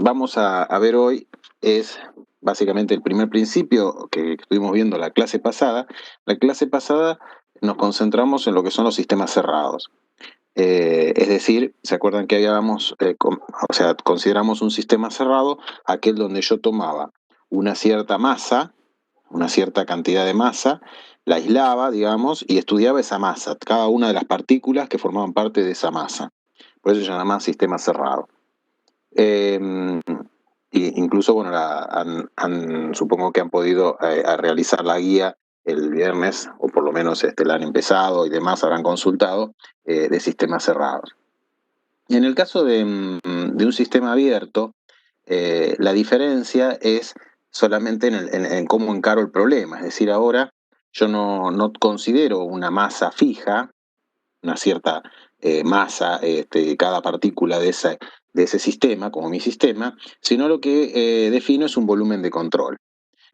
vamos a ver hoy es básicamente el primer principio que estuvimos viendo la clase pasada. La clase pasada nos concentramos en lo que son los sistemas cerrados. Es decir, ¿se acuerdan que habíamos, consideramos un sistema cerrado aquel donde yo tomaba una cierta masa, una cierta cantidad de masa, la aislaba, digamos, y estudiaba esa masa, cada una de las partículas que formaban parte de esa masa. Por eso se llama sistema cerrado. Incluso, bueno, supongo que han podido a realizar la guía el viernes, o por lo menos la han empezado y demás, habrán consultado, de sistemas cerrados. En el caso de un sistema abierto, la diferencia es solamente en cómo encaro el problema. Es decir, ahora yo no considero una masa fija, una cierta masa, cada partícula de ese sistema, como mi sistema, sino lo que defino es un volumen de control.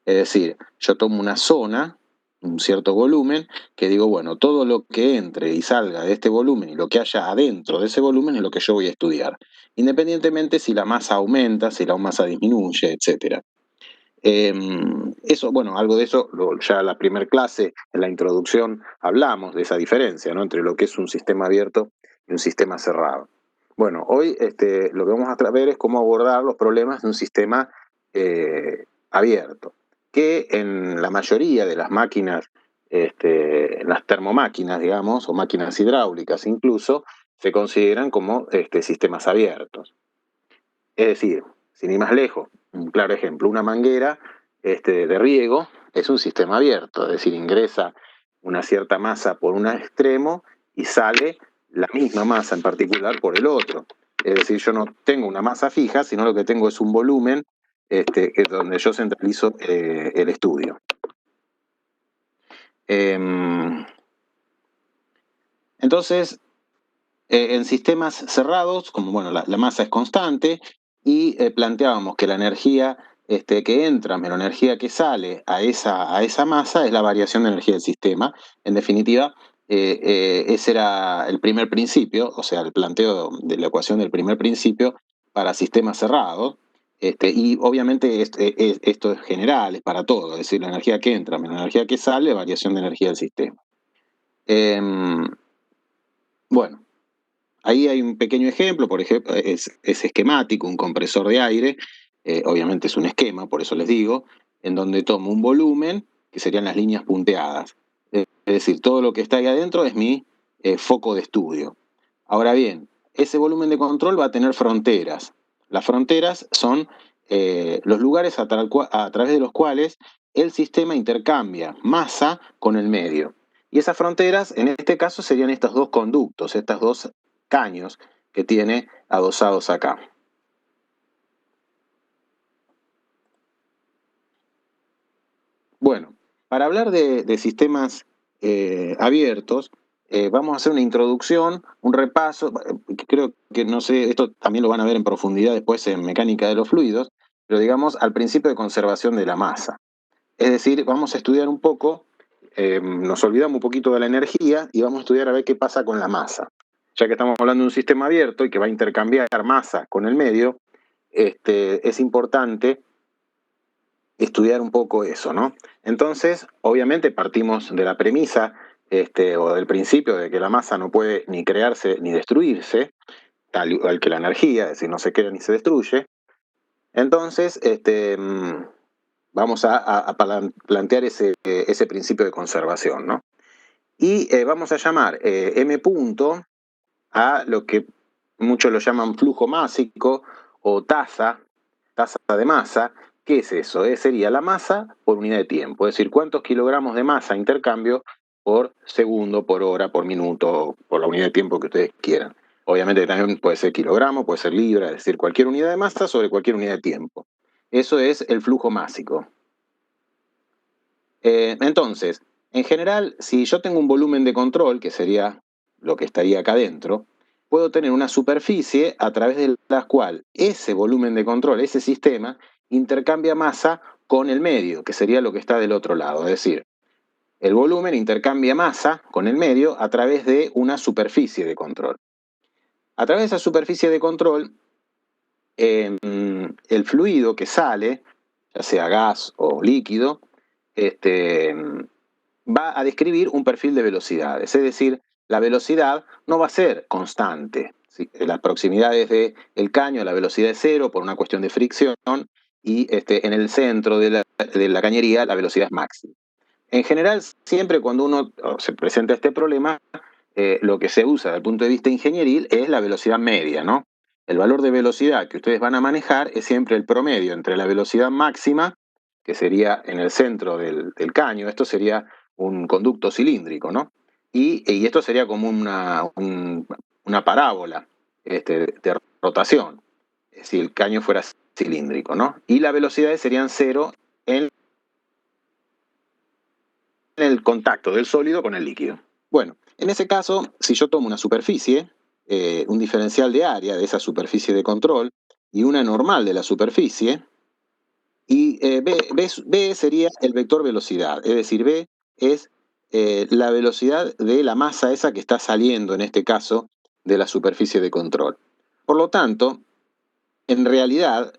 Es decir, yo tomo una zona, un cierto volumen, que digo, bueno, todo lo que entre y salga de este volumen y lo que haya adentro de ese volumen es lo que yo voy a estudiar, independientemente si la masa aumenta, si la masa disminuye, etc. Eso, bueno, algo de eso, ya en la primera clase, en la introducción, hablamos de esa diferencia, ¿no?, entre lo que es un sistema abierto y un sistema cerrado. Bueno, hoy lo que vamos a ver es cómo abordar los problemas de un sistema abierto, que en la mayoría de las máquinas, las termomáquinas, digamos, o máquinas hidráulicas incluso, se consideran como sistemas abiertos. Es decir, sin ir más lejos, un claro ejemplo, una manguera de riego es un sistema abierto, es decir, ingresa una cierta masa por un extremo y sale la misma masa en particular por el otro. Es decir, yo no tengo una masa fija, sino lo que tengo es un volumen que es donde yo centralizo el estudio. Entonces, en sistemas cerrados, como bueno, la masa es constante, y planteábamos que la energía que entra menos la energía que sale a esa masa es la variación de energía del sistema. En definitiva, ese era el primer principio, o sea, el planteo de la ecuación del primer principio para sistemas cerrados. Y obviamente esto es general, es para todo, es decir, la energía que entra menos la energía que sale, variación de energía del sistema. Bueno, ahí hay un pequeño ejemplo, por ejemplo, es esquemático, un compresor de aire, obviamente es un esquema, por eso les digo, en donde tomo un volumen, que serían las líneas punteadas. Es decir, todo lo que está ahí adentro es mi foco de estudio. Ahora bien, ese volumen de control va a tener fronteras. Las fronteras son los lugares a través de los cuales el sistema intercambia masa con el medio. Y esas fronteras, en este caso, serían estos dos conductos, estas dos caños que tiene adosados acá. Bueno, para hablar de sistemas abiertos, vamos a hacer una introducción, un repaso. Creo que, no sé, esto también lo van a ver en profundidad después en mecánica de los fluidos, pero digamos al principio de conservación de la masa. Es decir, vamos a estudiar un poco, nos olvidamos un poquito de la energía y vamos a estudiar a ver qué pasa con la masa. Ya que estamos hablando de un sistema abierto y que va a intercambiar masa con el medio, es importante estudiar un poco eso, ¿no? Entonces, obviamente partimos de la premisa o del principio de que la masa no puede ni crearse ni destruirse, tal igual que la energía, es decir, no se crea ni se destruye. Entonces, vamos a plantear ese principio de conservación, ¿no? Y vamos a llamar M punto a lo que muchos lo llaman flujo másico o tasa de masa. ¿Qué es eso? Sería la masa por unidad de tiempo, es decir, cuántos kilogramos de masa intercambio por segundo, por hora, por minuto, por la unidad de tiempo que ustedes quieran. Obviamente también puede ser kilogramo, puede ser libra, es decir, cualquier unidad de masa sobre cualquier unidad de tiempo. Eso es el flujo másico. Entonces, en general, si yo tengo un volumen de control, que sería lo que estaría acá adentro, puedo tener una superficie a través de la cual ese volumen de control, ese sistema, intercambia masa con el medio, que sería lo que está del otro lado. Es decir, el volumen intercambia masa con el medio a través de una superficie de control. A través de esa superficie de control, el fluido que sale, ya sea gas o líquido, va a describir un perfil de velocidades. Es decir, la velocidad no va a ser constante. ¿Sí? Las proximidades del caño, la velocidad es cero por una cuestión de fricción, y en el centro de la cañería la velocidad es máxima. En general, siempre cuando uno se presenta este problema, lo que se usa desde el punto de vista ingenieril es la velocidad media, ¿no? El valor de velocidad que ustedes van a manejar es siempre el promedio entre la velocidad máxima, que sería en el centro del caño, esto sería un conducto cilíndrico, ¿no? Y esto sería como una parábola de rotación, si el caño fuera cilíndrico, ¿no? Y las velocidades serían cero en el contacto del sólido con el líquido. Bueno, en ese caso, si yo tomo una superficie, un diferencial de área de esa superficie de control y una normal de la superficie, y B sería el vector velocidad, es decir, B es la velocidad de la masa esa que está saliendo, en este caso, de la superficie de control. Por lo tanto, en realidad,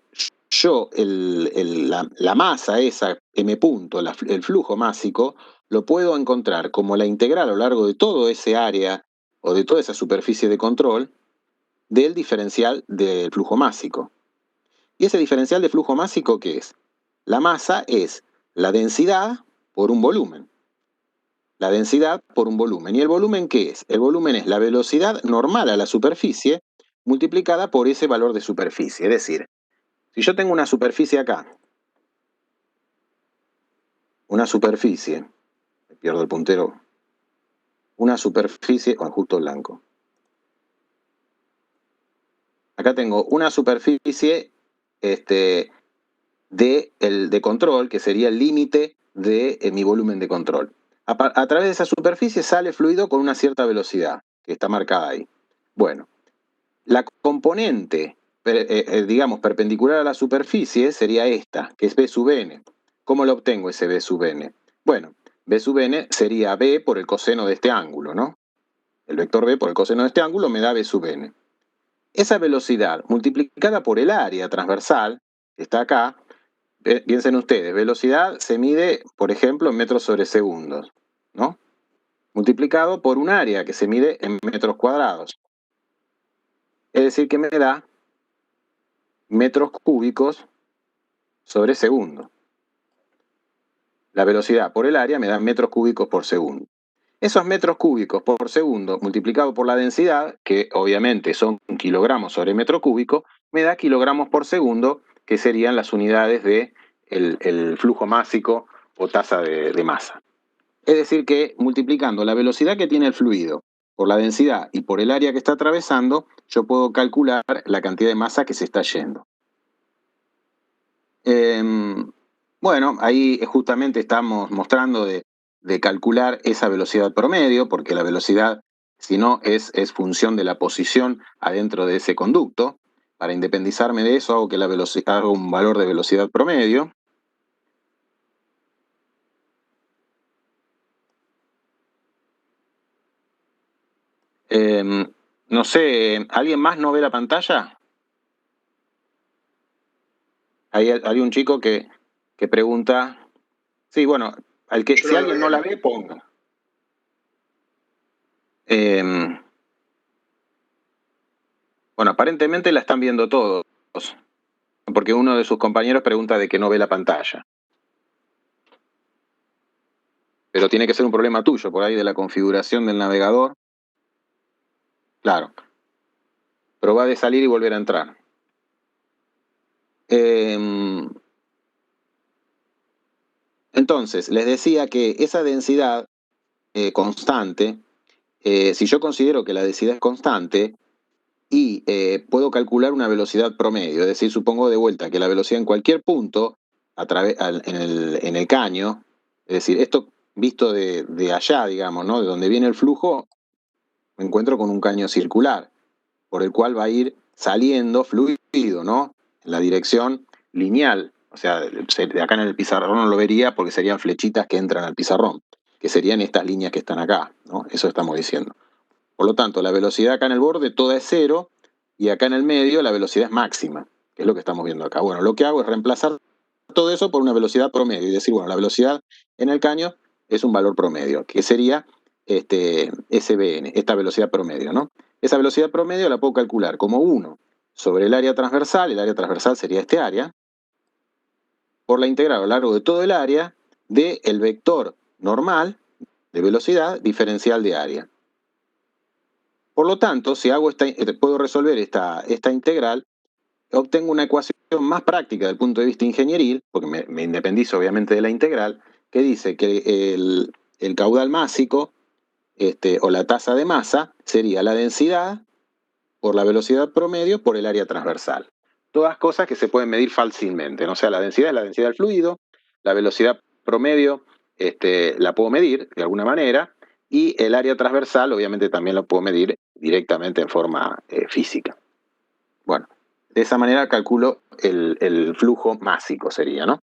yo la masa esa, m punto, el flujo másico, lo puedo encontrar como la integral a lo largo de todo ese área o de toda esa superficie de control del diferencial del flujo másico. ¿Y ese diferencial de flujo másico qué es? La masa es la densidad por un volumen. La densidad por un volumen. ¿Y el volumen qué es? El volumen es la velocidad normal a la superficie multiplicada por ese valor de superficie. Es decir, si yo tengo una superficie acá, una superficie, pierdo el puntero, una superficie con justo blanco. Acá tengo una superficie de control, que sería el límite de mi volumen de control. A través de esa superficie sale fluido con una cierta velocidad, que está marcada ahí. Bueno, la componente, digamos, perpendicular a la superficie sería esta, que es B sub n. ¿Cómo lo obtengo ese B sub n? Bueno, B sub n sería B por el coseno de este ángulo, ¿no? El vector B por el coseno de este ángulo me da B sub n. Esa velocidad multiplicada por el área transversal, que está acá, piensen ustedes, velocidad se mide, por ejemplo, en metros sobre segundos, ¿no? Multiplicado por un área que se mide en metros cuadrados. Es decir, que me da metros cúbicos sobre segundo. La velocidad por el área me da metros cúbicos por segundo. Esos metros cúbicos por segundo multiplicado por la densidad, que obviamente son kilogramos sobre metro cúbico, me da kilogramos por segundo, que serían las unidades del flujo másico o tasa de masa. Es decir que multiplicando la velocidad que tiene el fluido por la densidad y por el área que está atravesando, yo puedo calcular la cantidad de masa que se está yendo. Bueno, ahí justamente estamos mostrando de calcular esa velocidad promedio, porque la velocidad, si no, es función de la posición adentro de ese conducto. Para independizarme de eso, hago un valor de velocidad promedio. No sé, ¿alguien más no ve la pantalla? Hay un chico que pregunta. Sí, bueno, si alguien no la ve, ponga. Bueno, aparentemente la están viendo todos, porque uno de sus compañeros pregunta de que no ve la pantalla. Pero tiene que ser un problema tuyo, por ahí de la configuración del navegador. Claro. Probá de salir y volver a entrar. Entonces, les decía que esa densidad constante, si yo considero que la densidad es constante y puedo calcular una velocidad promedio, es decir, supongo de vuelta que la velocidad en cualquier punto en el caño, es decir, esto visto de allá, digamos, ¿no? De donde viene el flujo, me encuentro con un caño circular, por el cual va a ir saliendo fluido, ¿no? En la dirección lineal. O sea, de acá en el pizarrón no lo vería porque serían flechitas que entran al pizarrón, que serían estas líneas que están acá, ¿no? Eso estamos diciendo. Por lo tanto, la velocidad acá en el borde toda es cero y acá en el medio la velocidad es máxima. que es lo que estamos viendo acá. Bueno, lo que hago es reemplazar todo eso por una velocidad promedio y decir, bueno, la velocidad en el caño es un valor promedio, que sería SBN, esta velocidad promedio, ¿no? Esa velocidad promedio la puedo calcular como 1 sobre el área transversal sería este área, por la integral a lo largo de todo el área del vector normal de velocidad diferencial de área. Por lo tanto, si puedo resolver esta integral, obtengo una ecuación más práctica desde el punto de vista ingenieril, porque me independizo obviamente de la integral, que dice que el caudal másico o la tasa de masa sería la densidad por la velocidad promedio por el área transversal. Todas cosas que se pueden medir fácilmente, ¿no? O sea, la densidad es la densidad del fluido, la velocidad promedio la puedo medir de alguna manera, y el área transversal obviamente también lo puedo medir directamente en forma física. Bueno, de esa manera calculo el flujo másico sería, ¿no?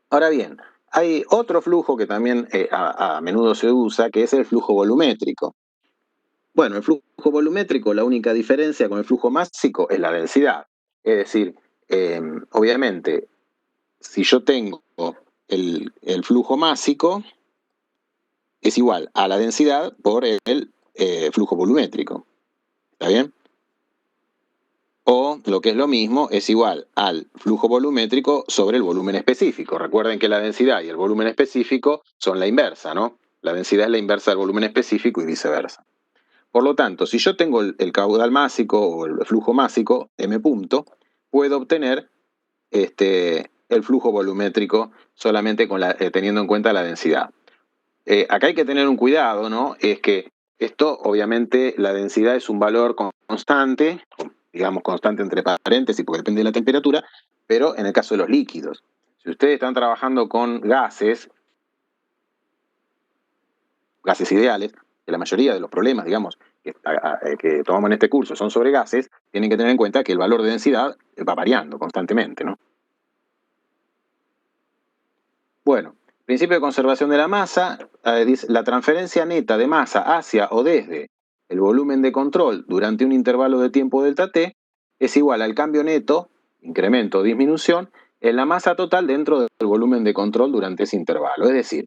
Ahora bien, hay otro flujo que también a menudo se usa, que es el flujo volumétrico. Bueno, el flujo volumétrico, la única diferencia con el flujo másico es la densidad. Es decir, obviamente, si yo tengo el flujo másico, es igual a la densidad por el flujo volumétrico. ¿Está bien? O, lo que es lo mismo, es igual al flujo volumétrico sobre el volumen específico. Recuerden que la densidad y el volumen específico son la inversa, ¿no? La densidad es la inversa del volumen específico y viceversa. Por lo tanto, si yo tengo el caudal másico o el flujo másico, M punto, puedo obtener el flujo volumétrico solamente teniendo en cuenta la densidad. Acá hay que tener un cuidado, ¿no? Es que esto, obviamente, la densidad es un valor constante, digamos constante entre paréntesis, porque depende de la temperatura, pero en el caso de los líquidos. Si ustedes están trabajando con gases ideales, que la mayoría de los problemas, digamos, que tomamos en este curso son sobre gases, tienen que tener en cuenta que el valor de densidad va variando constantemente, ¿no? Bueno, principio de conservación de la masa, dice, la transferencia neta de masa hacia o desde el volumen de control durante un intervalo de tiempo delta t es igual al cambio neto, incremento o disminución, en la masa total dentro del volumen de control durante ese intervalo. Es decir,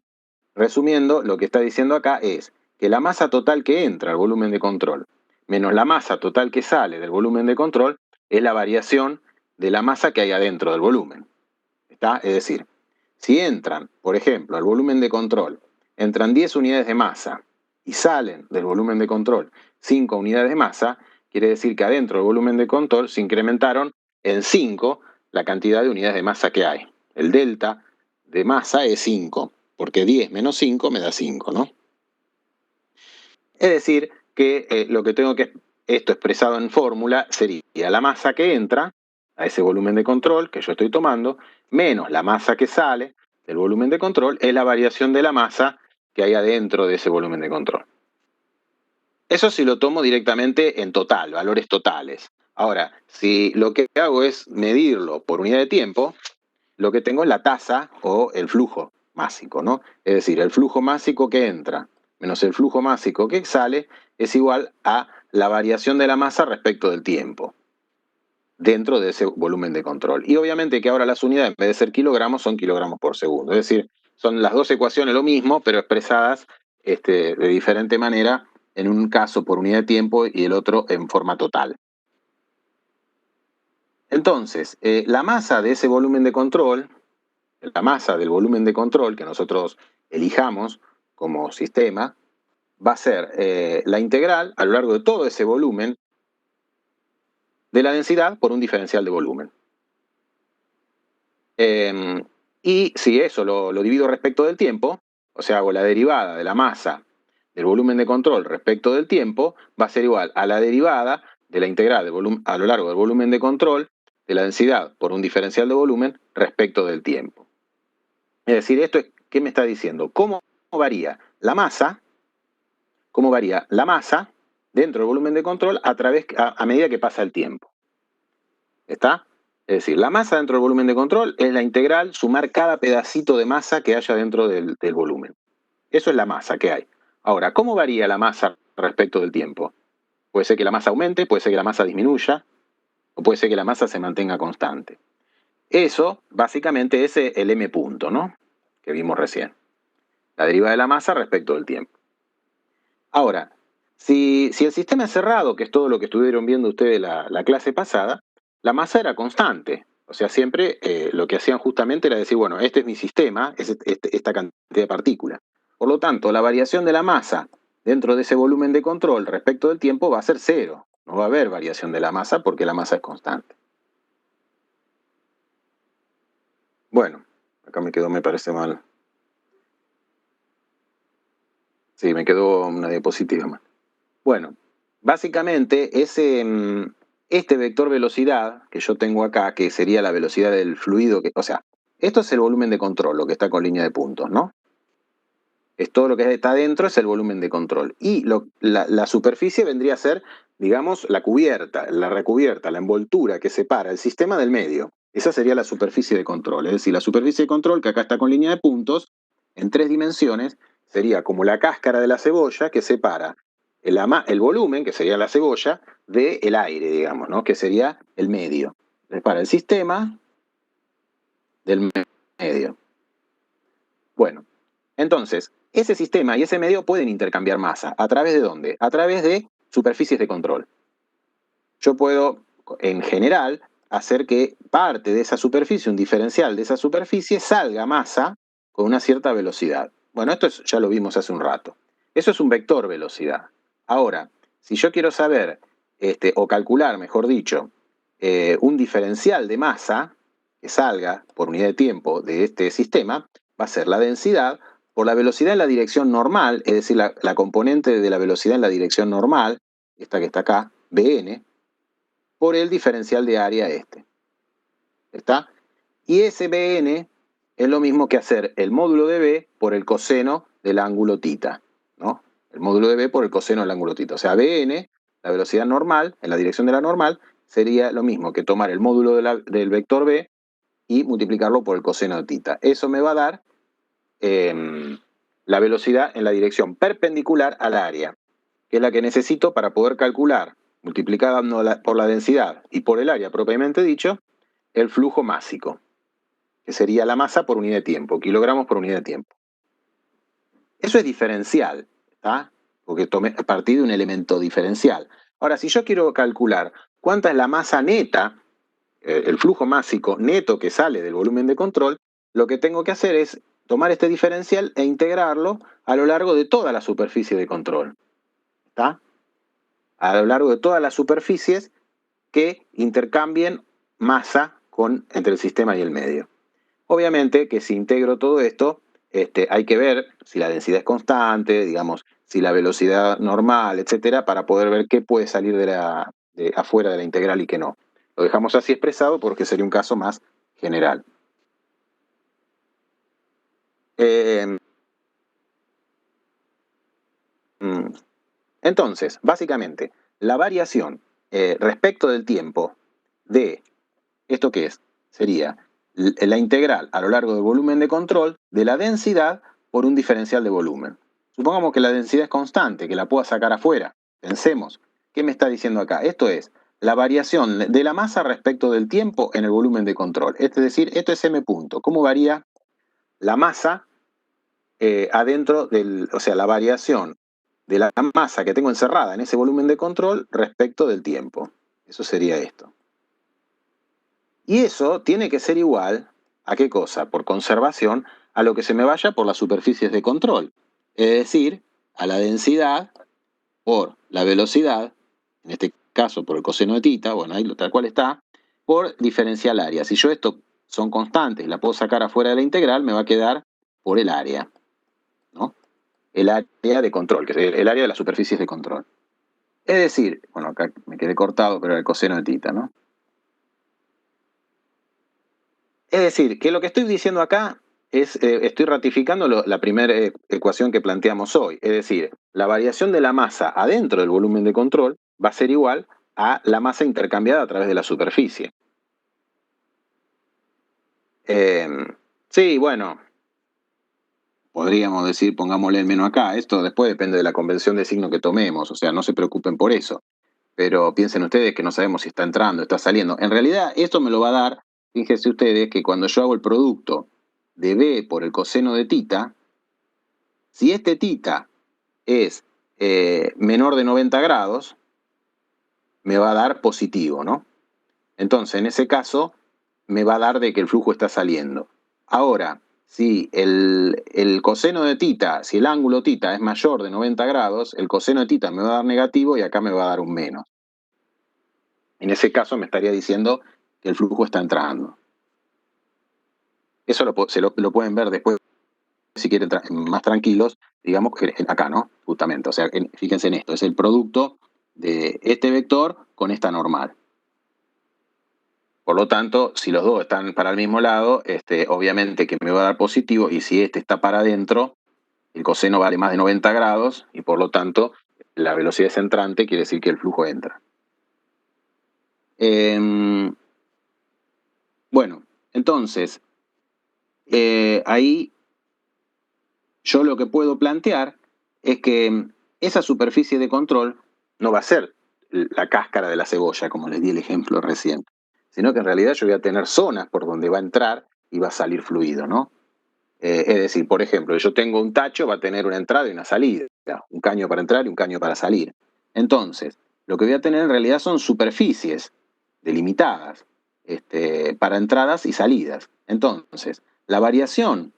resumiendo, lo que está diciendo acá es que la masa total que entra al volumen de control menos la masa total que sale del volumen de control es la variación de la masa que hay adentro del volumen. ¿Está? Es decir, si entran, por ejemplo, al volumen de control, entran 10 unidades de masa y salen del volumen de control 5 unidades de masa, quiere decir que adentro del volumen de control se incrementaron en 5 la cantidad de unidades de masa que hay. El delta de masa es 5, porque 10 menos 5 me da 5, ¿no? Es decir, que lo que tengo que, esto expresado en fórmula, sería la masa que entra a ese volumen de control que yo estoy tomando, menos la masa que sale del volumen de control, es la variación de la masa que hay adentro de ese volumen de control. Eso si lo tomo directamente en total, valores totales. Ahora, si lo que hago es medirlo por unidad de tiempo, lo que tengo es la tasa o el flujo másico, ¿no? Es decir, el flujo másico que entra menos el flujo másico que sale es igual a la variación de la masa respecto del tiempo dentro de ese volumen de control. Y obviamente que ahora las unidades, en vez de ser kilogramos, son kilogramos por segundo. Es decir, son las dos ecuaciones lo mismo, pero expresadas de diferente manera, en un caso por unidad de tiempo y el otro en forma total. Entonces, la masa de ese volumen de control, la masa del volumen de control que nosotros elijamos como sistema, va a ser la integral a lo largo de todo ese volumen de la densidad por un diferencial de volumen. Y si eso lo divido respecto del tiempo, o sea, hago la derivada de la masa del volumen de control respecto del tiempo, va a ser igual a la derivada de la integral a lo largo del volumen de control de la densidad por un diferencial de volumen respecto del tiempo. Es decir, esto es, ¿qué me está diciendo? ¿Cómo varía la masa? ¿Cómo varía la masa dentro del volumen de control a medida que pasa el tiempo? ¿Está? Es decir, la masa dentro del volumen de control es la integral sumar cada pedacito de masa que haya dentro del volumen. Eso es la masa que hay. Ahora, ¿cómo varía la masa respecto del tiempo? Puede ser que la masa aumente, puede ser que la masa disminuya. o puede ser que la masa se mantenga constante. Eso, básicamente, es el m punto, ¿no? Que vimos recién. La derivada de la masa respecto del tiempo. Ahora, si el sistema es cerrado, que es todo lo que estuvieron viendo ustedes la clase pasada, la masa era constante. O sea, siempre lo que hacían justamente era decir, bueno, este es mi sistema, es esta cantidad de partículas. Por lo tanto, la variación de la masa dentro de ese volumen de control respecto del tiempo va a ser cero. No va a haber variación de la masa porque la masa es constante. Bueno, acá me quedó, me parece mal. Sí, me quedó una diapositiva mal. Bueno, básicamente este vector velocidad que yo tengo acá, que sería la velocidad del fluido, o sea, esto es el volumen de control, lo que está con línea de puntos, ¿no? Es todo lo que está dentro, es el volumen de control. Y la superficie vendría a ser, digamos, la cubierta, la recubierta, la envoltura que separa el sistema del medio. Esa sería la superficie de control. Es decir, la superficie de control, que acá está con línea de puntos, en 3 dimensiones, sería como la cáscara de la cebolla que separa el volumen, que sería la cebolla, del aire, digamos, ¿no? Que sería el medio. Separa el sistema del medio. Bueno, entonces, ese sistema y ese medio pueden intercambiar masa. ¿A través de dónde? A través de superficies de control. Yo puedo, en general, hacer que parte de esa superficie, un diferencial de esa superficie, salga masa con una cierta velocidad. Bueno, ya lo vimos hace un rato. Eso es un vector velocidad. Ahora, si yo quiero saber, o calcular, mejor dicho, un diferencial de masa que salga por unidad de tiempo de este sistema, va a ser la densidad por la velocidad en la dirección normal, es decir, la componente de la velocidad en la dirección normal, esta que está acá, Bn, por el diferencial de área este. ¿Está? Y ese Bn es lo mismo que hacer el módulo de B por el coseno del ángulo θ, ¿no? El módulo de B por el coseno del ángulo θ. O sea, Bn, la velocidad normal, en la dirección de la normal, sería lo mismo que tomar el módulo del vector B y multiplicarlo por el coseno de θ. Eso me va a dar la velocidad en la dirección perpendicular al área, que es la que necesito para poder calcular, multiplicada por la densidad y por el área propiamente dicho, el flujo másico, que sería la masa por unidad de tiempo, kilogramos por unidad de tiempo. Eso es diferencial, ¿está? Porque partí de un elemento diferencial. Ahora, si yo quiero calcular cuánta es la masa neta, el flujo másico neto que sale del volumen de control, lo que tengo que hacer es tomar este diferencial e integrarlo a lo largo de toda la superficie de control. ¿Está? A lo largo de todas las superficies que intercambien masa entre el sistema y el medio. Obviamente que si integro todo esto, hay que ver si la densidad es constante, digamos, si la velocidad normal, etcétera, para poder ver qué puede salir de afuera de la integral y qué no. Lo dejamos así expresado porque sería un caso más general. Entonces, básicamente, la variación respecto del tiempo de, ¿esto qué es? Sería la integral a lo largo del volumen de control de la densidad por un diferencial de volumen. Supongamos que la densidad es constante, que la pueda sacar afuera. Pensemos, ¿qué me está diciendo acá? Esto es la variación de la masa respecto del tiempo en el volumen de control. Es decir, esto es m punto. ¿Cómo varía la masa adentro o sea, la variación de la masa que tengo encerrada en ese volumen de control respecto del tiempo? Eso sería esto. Y eso tiene que ser igual a qué cosa, por conservación, a lo que se me vaya por las superficies de control. Es decir, a la densidad por la velocidad, en este caso por el coseno de θ, bueno, ahí tal cual está, por diferencial área. Si yo esto son constantes, la puedo sacar afuera de la integral, me va a quedar por el área, ¿no? El área de control, que es el área de las superficies de control. Es decir, bueno, acá me quedé cortado, pero el coseno de θ, ¿no? Es decir, que lo que estoy diciendo acá es, estoy ratificando la primera ecuación que planteamos hoy. Es decir, la variación de la masa adentro del volumen de control va a ser igual a la masa intercambiada a través de la superficie. Sí, bueno, podríamos decir, pongámosle el menos acá. Esto después depende de la convención de signo que tomemos, o sea, no se preocupen por eso. pero piensen ustedes que no sabemos si está entrando, está saliendo. En realidad, esto me lo va a dar, fíjense ustedes, que cuando yo hago el producto de B por el coseno de tita, si este tita es menor de 90 grados, me va a dar positivo, ¿no? Entonces, en ese caso, me va a dar de que el flujo está saliendo. Ahora, si el coseno de tita, si el ángulo tita es mayor de 90 grados, el coseno de tita me va a dar negativo y acá me va a dar un menos. En ese caso me estaría diciendo que el flujo está entrando. Eso lo pueden ver después, si quieren más tranquilos, digamos, acá, ¿no? Justamente, o sea, fíjense en esto, es el producto de este vector con esta normal. Por lo tanto, si los dos están para el mismo lado, obviamente que me va a dar positivo, y si este está para adentro, el coseno vale más de 90 grados, y por lo tanto, la velocidad es entrante, quiere decir que el flujo entra. Bueno, entonces, ahí yo lo que puedo plantear es que esa superficie de control no va a ser la cáscara de la cebolla, como les di el ejemplo recién, sino que en realidad yo voy a tener zonas por donde va a entrar y va a salir fluido, ¿no? Es decir, por ejemplo, yo tengo un tacho, va a tener una entrada y una salida, un caño para entrar y un caño para salir. Entonces, lo que voy a tener en realidad son superficies delimitadas para entradas y salidas. Entonces, la variación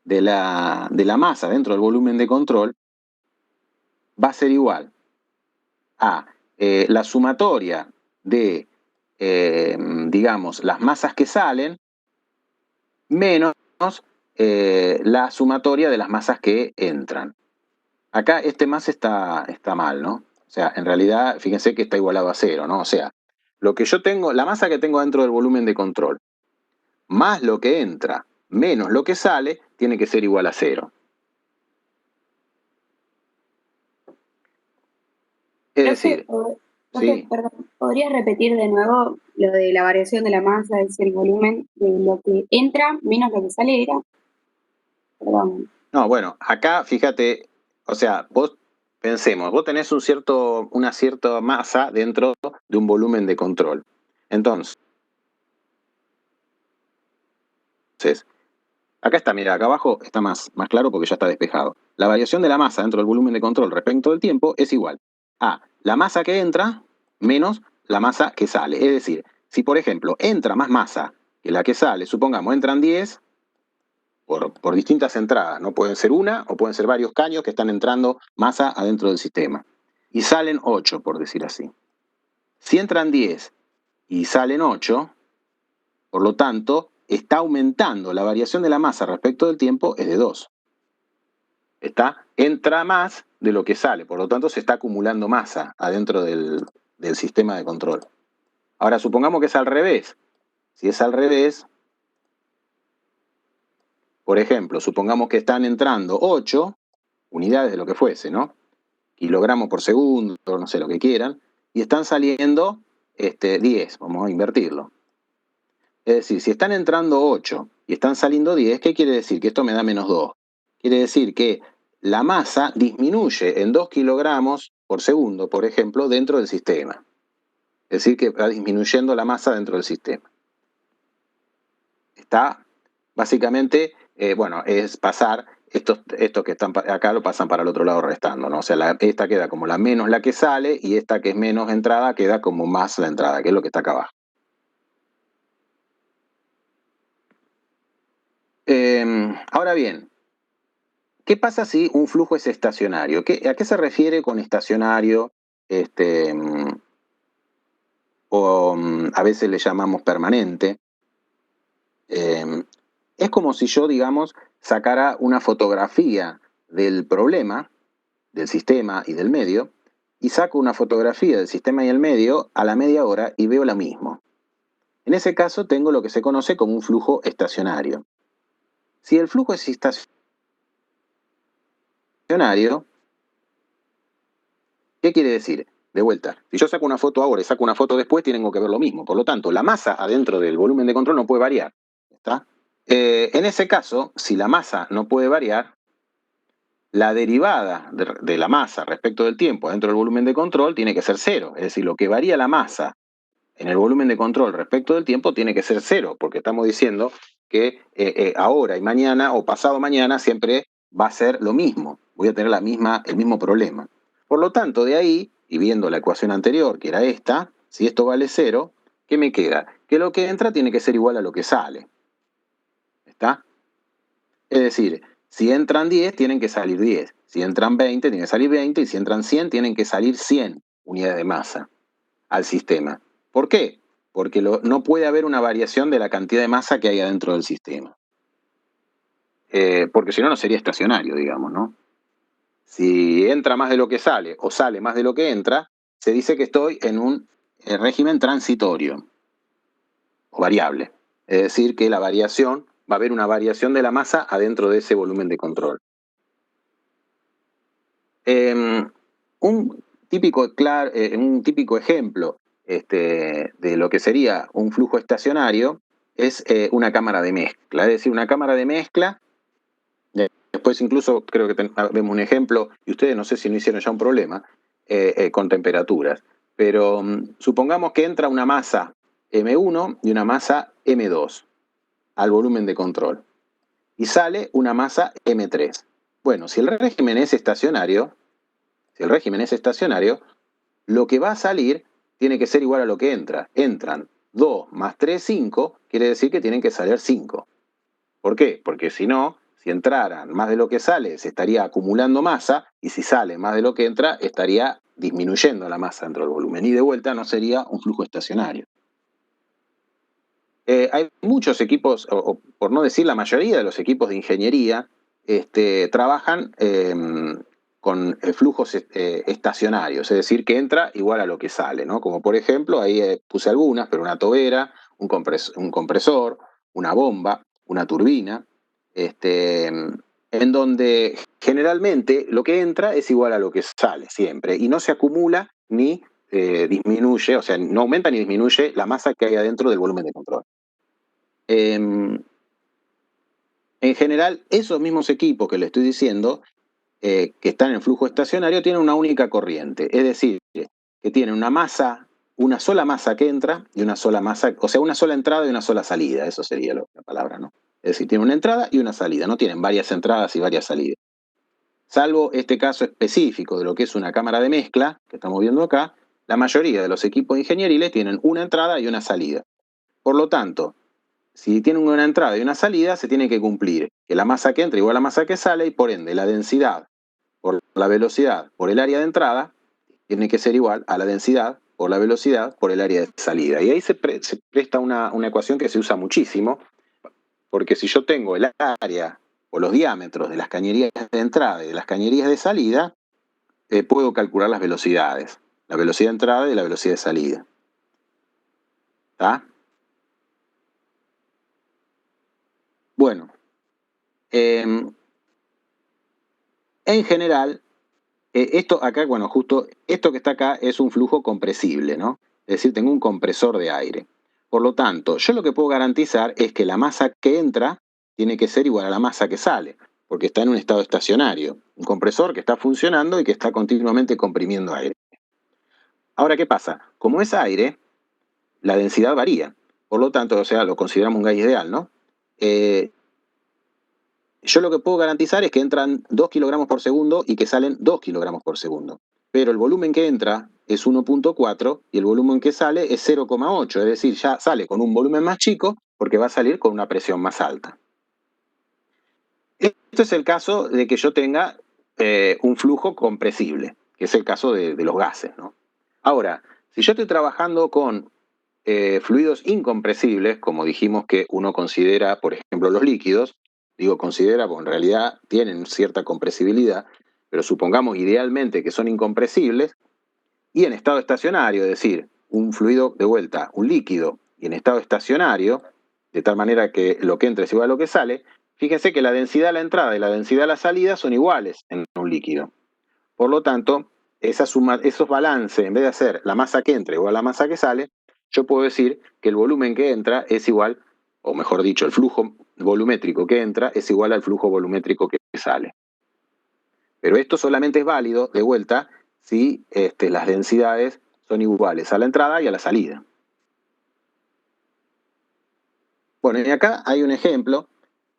de la masa dentro del volumen de control va a ser igual a la sumatoria de, digamos, las masas que salen menos la sumatoria de las masas que entran. Acá este más está mal, ¿no? O sea, en realidad, fíjense que está igualado a cero, ¿no? O sea, lo que yo tengo, la masa que tengo dentro del volumen de control, más lo que entra, menos lo que sale, tiene que ser igual a cero. Es decir, sí. Perdón, ¿podrías repetir de nuevo lo de la variación de la masa, es el volumen de lo que entra menos lo que sale? Era, perdón. No, bueno, acá fíjate, o sea, pensemos, vos tenés una cierta masa dentro de un volumen de control. Entonces, acá está, mira, acá abajo está más claro porque ya está despejado. La variación de la masa dentro del volumen de control respecto del tiempo es igual a la masa que entra menos la masa que sale. Es decir, si por ejemplo entra más masa que la que sale, supongamos entran 10 por distintas entradas, ¿no? Pueden ser una o pueden ser varios caños que están entrando masa adentro del sistema. Y salen 8, por decir así. Si entran 10 y salen 8, por lo tanto, está aumentando la variación de la masa respecto del tiempo es de 2. Entra más de lo que sale, por lo tanto se está acumulando masa adentro del sistema de control. Ahora, supongamos que es al revés. Si es al revés, por ejemplo, supongamos que están entrando 8 unidades de lo que fuese, ¿no? Kilogramos por segundo, no sé, lo que quieran, y están saliendo 10, vamos a invertirlo. Es decir, si están entrando 8 y están saliendo 10, ¿qué quiere decir? Que esto me da menos 2. Quiere decir que la masa disminuye en 2 kilogramos por segundo, por ejemplo, dentro del sistema. Es decir, que va disminuyendo la masa dentro del sistema. Está, básicamente, bueno, es pasar, estos que están acá lo pasan para el otro lado restando, ¿no? O sea, esta queda como la menos la que sale y esta que es menos entrada queda como más la entrada, que es lo que está acá abajo. Ahora bien, ¿qué pasa si un flujo es estacionario? ¿A qué se refiere con estacionario? O a veces le llamamos permanente. Es como si yo, digamos, sacara una fotografía del problema, del sistema y del medio, y saco una fotografía del sistema y el medio a la media hora y veo lo mismo. En ese caso tengo lo que se conoce como un flujo estacionario. Si el flujo es estacionario, ¿qué quiere decir? De vuelta, si yo saco una foto ahora y saco una foto después, tengo que ver lo mismo. Por lo tanto, la masa adentro del volumen de control no puede variar. ¿Está? En ese caso, si la masa no puede variar, la derivada de la masa respecto del tiempo dentro del volumen de control tiene que ser cero. Es decir, lo que varía la masa en el volumen de control respecto del tiempo tiene que ser cero, porque estamos diciendo que ahora y mañana o pasado mañana siempre va a ser lo mismo. Voy a tener el mismo problema. Por lo tanto, de ahí, y viendo la ecuación anterior, que era esta, si esto vale cero, ¿qué me queda? Que lo que entra tiene que ser igual a lo que sale. ¿Está? Es decir, si entran 10, tienen que salir 10. Si entran 20, tienen que salir 20. Y si entran 100, tienen que salir 100 unidades de masa al sistema. ¿Por qué? Porque no puede haber una variación de la cantidad de masa que hay adentro del sistema. Porque si no, no sería estacionario, digamos, ¿no? Si entra más de lo que sale o sale más de lo que entra, se dice que estoy en un régimen transitorio o variable. Es decir, que va a haber una variación de la masa adentro de ese volumen de control. Un típico ejemplo de lo que sería un flujo estacionario es una cámara de mezcla. Es decir, una cámara de mezcla, después incluso creo que vemos un ejemplo, y ustedes no sé si no hicieron ya un problema, con temperaturas. Pero supongamos que entra una masa M1 y una masa M2 al volumen de control. Y sale una masa M3. Bueno, si el régimen es estacionario, lo que va a salir tiene que ser igual a lo que entra. Entran 2 más 3, 5, quiere decir que tienen que salir 5. ¿Por qué? Porque si no, si entraran más de lo que sale, se estaría acumulando masa, y si sale más de lo que entra, estaría disminuyendo la masa dentro del volumen. Y de vuelta no sería un flujo estacionario. Hay muchos equipos, o por no decir la mayoría de los equipos de ingeniería, trabajan con flujos estacionarios, es decir, que entra igual a lo que sale, ¿no? Como por ejemplo, ahí puse algunas, pero una tobera, un compresor, una bomba, una turbina, en donde generalmente lo que entra es igual a lo que sale siempre, y no se acumula ni disminuye, o sea, no aumenta ni disminuye la masa que hay adentro del volumen de control. En general, esos mismos equipos que le estoy diciendo, que están en flujo estacionario, tienen una única corriente, es decir, que tienen una sola masa que entra y una sola masa, o sea, una sola entrada y una sola salida, eso sería la palabra, ¿no? Es decir, tienen una entrada y una salida, no tienen varias entradas y varias salidas. Salvo este caso específico de lo que es una cámara de mezcla, que estamos viendo acá, la mayoría de los equipos ingenieriles tienen una entrada y una salida. Por lo tanto, si tiene una entrada y una salida, se tiene que cumplir que la masa que entra igual a la masa que sale, y por ende la densidad por la velocidad por el área de entrada tiene que ser igual a la densidad por la velocidad por el área de salida. Y ahí se presta una ecuación que se usa muchísimo, porque si yo tengo el área o los diámetros de las cañerías de entrada y de las cañerías de salida, puedo calcular las velocidades, la velocidad de entrada y la velocidad de salida. ¿Está? Bueno, en general, esto acá, bueno, justo esto que está acá es un flujo compresible, ¿no? Es decir, tengo un compresor de aire. Por lo tanto, yo lo que puedo garantizar es que la masa que entra tiene que ser igual a la masa que sale, porque está en un estado estacionario. Un compresor que está funcionando y que está continuamente comprimiendo aire. Ahora, ¿qué pasa? Como es aire, la densidad varía. Por lo tanto, o sea, lo consideramos un gas ideal, ¿no? Yo lo que puedo garantizar es que entran 2 kilogramos por segundo y que salen 2 kilogramos por segundo. Pero el volumen que entra es 1.4 y el volumen que sale es 0,8, es decir, ya sale con un volumen más chico porque va a salir con una presión más alta. Esto es el caso de que yo tenga un flujo compresible, que es el caso de los gases, ¿no? Ahora, si yo estoy trabajando con fluidos incompresibles, como dijimos que uno considera, por ejemplo, los líquidos, digo considera porque en realidad tienen cierta compresibilidad, pero supongamos idealmente que son incompresibles, y en estado estacionario, es decir, un fluido de vuelta, un líquido, y en estado estacionario, de tal manera que lo que entra es igual a lo que sale, fíjense que la densidad a la entrada y la densidad a la salida son iguales en un líquido. Por lo tanto, esos balances, en vez de hacer la masa que entra igual a la masa que sale, yo puedo decir que el volumen que entra es igual, o mejor dicho, el flujo volumétrico que entra es igual al flujo volumétrico que sale. Pero esto solamente es válido, de vuelta, si las densidades son iguales a la entrada y a la salida. Bueno, y acá hay un ejemplo,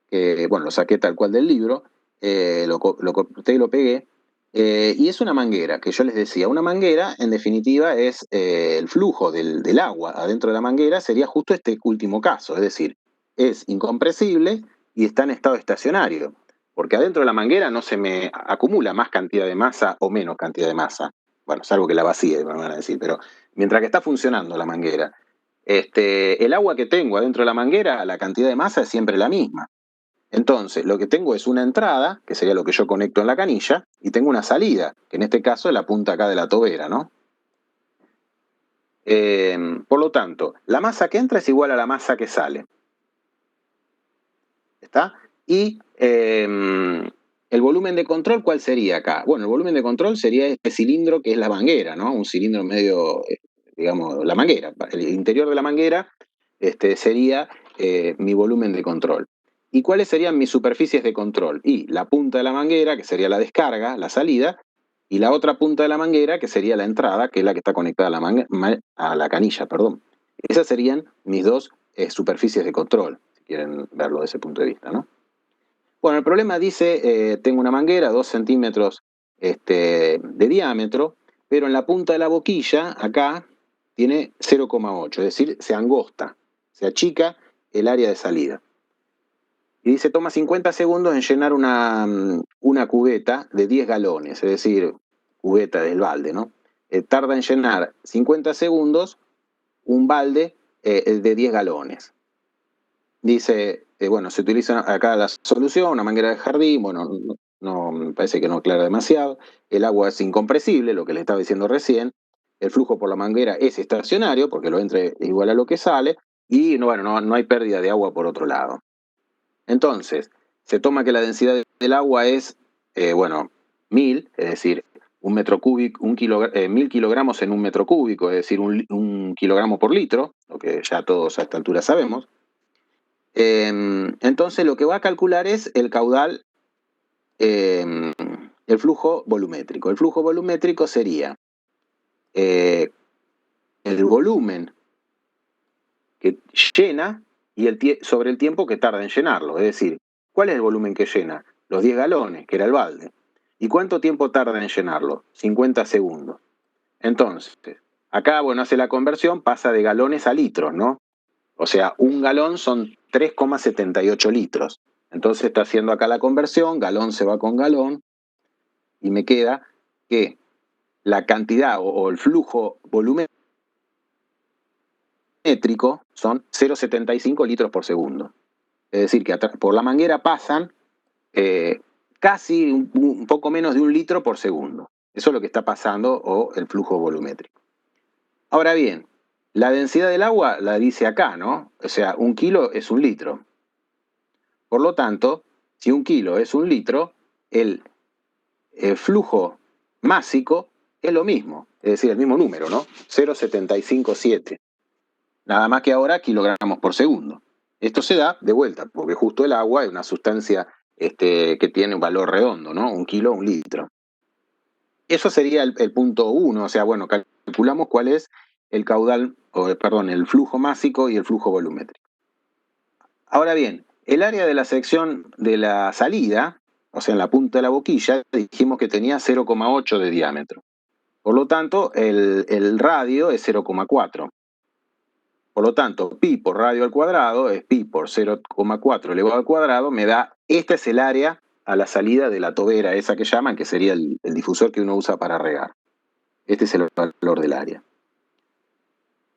que bueno, lo saqué tal cual del libro, lo corté y lo pegué, y es una manguera, que yo les decía, una manguera en definitiva es el flujo del agua adentro de la manguera, sería justo este último caso, es decir, es incompresible y está en estado estacionario, porque adentro de la manguera no se me acumula más cantidad de masa o menos cantidad de masa, bueno, salvo que la vacíe, me van a decir, pero mientras que está funcionando la manguera, el agua que tengo adentro de la manguera, la cantidad de masa es siempre la misma. Entonces, lo que tengo es una entrada, que sería lo que yo conecto en la canilla, y tengo una salida, que en este caso es la punta acá de la tobera, ¿no? Por lo tanto, la masa que entra es igual a la masa que sale. ¿Está? Y el volumen de control, ¿cuál sería acá? Bueno, el volumen de control sería este cilindro que es la manguera, ¿no? Un cilindro medio, digamos, la manguera. El interior de la manguera sería mi volumen de control. ¿Y cuáles serían mis superficies de control? Y la punta de la manguera, que sería la descarga, la salida, y la otra punta de la manguera, que sería la entrada, que es la que está conectada a la canilla, perdón. Esas serían mis dos superficies de control, si quieren verlo desde ese punto de vista, ¿no? Bueno, el problema dice, tengo una manguera, 2 centímetros de diámetro, pero en la punta de la boquilla, acá, tiene 0,8, es decir, se angosta, se achica el área de salida. Y dice, toma 50 segundos en llenar una cubeta de 10 galones, es decir, cubeta del balde, ¿no? Tarda en llenar 50 segundos un balde de 10 galones. Dice, bueno, se utiliza acá la solución, una manguera de jardín, bueno, no me parece que no aclara demasiado. El agua es incompresible, lo que le estaba diciendo recién. El flujo por la manguera es estacionario, porque lo entra igual a lo que sale, y bueno, no hay pérdida de agua por otro lado. Entonces, se toma que la densidad del agua es, bueno, 1000, es decir, un metro cúbico, 1000 kilogramos en un metro cúbico, es decir, un kilogramo por litro, lo que ya todos a esta altura sabemos. Entonces lo que va a calcular es el caudal, el flujo volumétrico. El flujo volumétrico sería el volumen que llena y sobre el tiempo que tarda en llenarlo. Es decir, ¿cuál es el volumen que llena? Los 10 galones, que era el balde. ¿Y cuánto tiempo tarda en llenarlo? 50 segundos. Entonces, acá, bueno, hace la conversión, pasa de galones a litros, ¿no? O sea, un galón son 3,78 litros. Entonces está haciendo acá la conversión, galón se va con galón, y me queda que la cantidad o el flujo volumétrico son 0,75 litros por segundo. Es decir, que por la manguera pasan casi un poco menos de 1 litro por segundo. Eso es lo que está pasando, o el flujo volumétrico. Ahora bien, la densidad del agua la dice acá, ¿no? O sea, 1 kilo es 1 litro. Por lo tanto, si 1 kilo es 1 litro, el flujo másico es lo mismo, es decir, el mismo número, ¿no? 0,757. Nada más que ahora kilogramos por segundo. Esto se da de vuelta, porque justo el agua es una sustancia que tiene un valor redondo, ¿no? 1 kilo, 1 litro. Eso sería el punto 1, o sea, bueno, calculamos cuál es el caudal, el flujo másico y el flujo volumétrico. Ahora bien, el área de la sección de la salida, o sea, en la punta de la boquilla, dijimos que tenía 0,8 de diámetro. Por lo tanto, el radio es 0,4. Por lo tanto, pi por radio al cuadrado es pi por 0,4 elevado al cuadrado, me da, este es el área a la salida de la tobera, esa que llaman, que sería el difusor que uno usa para regar. Este es el valor del área.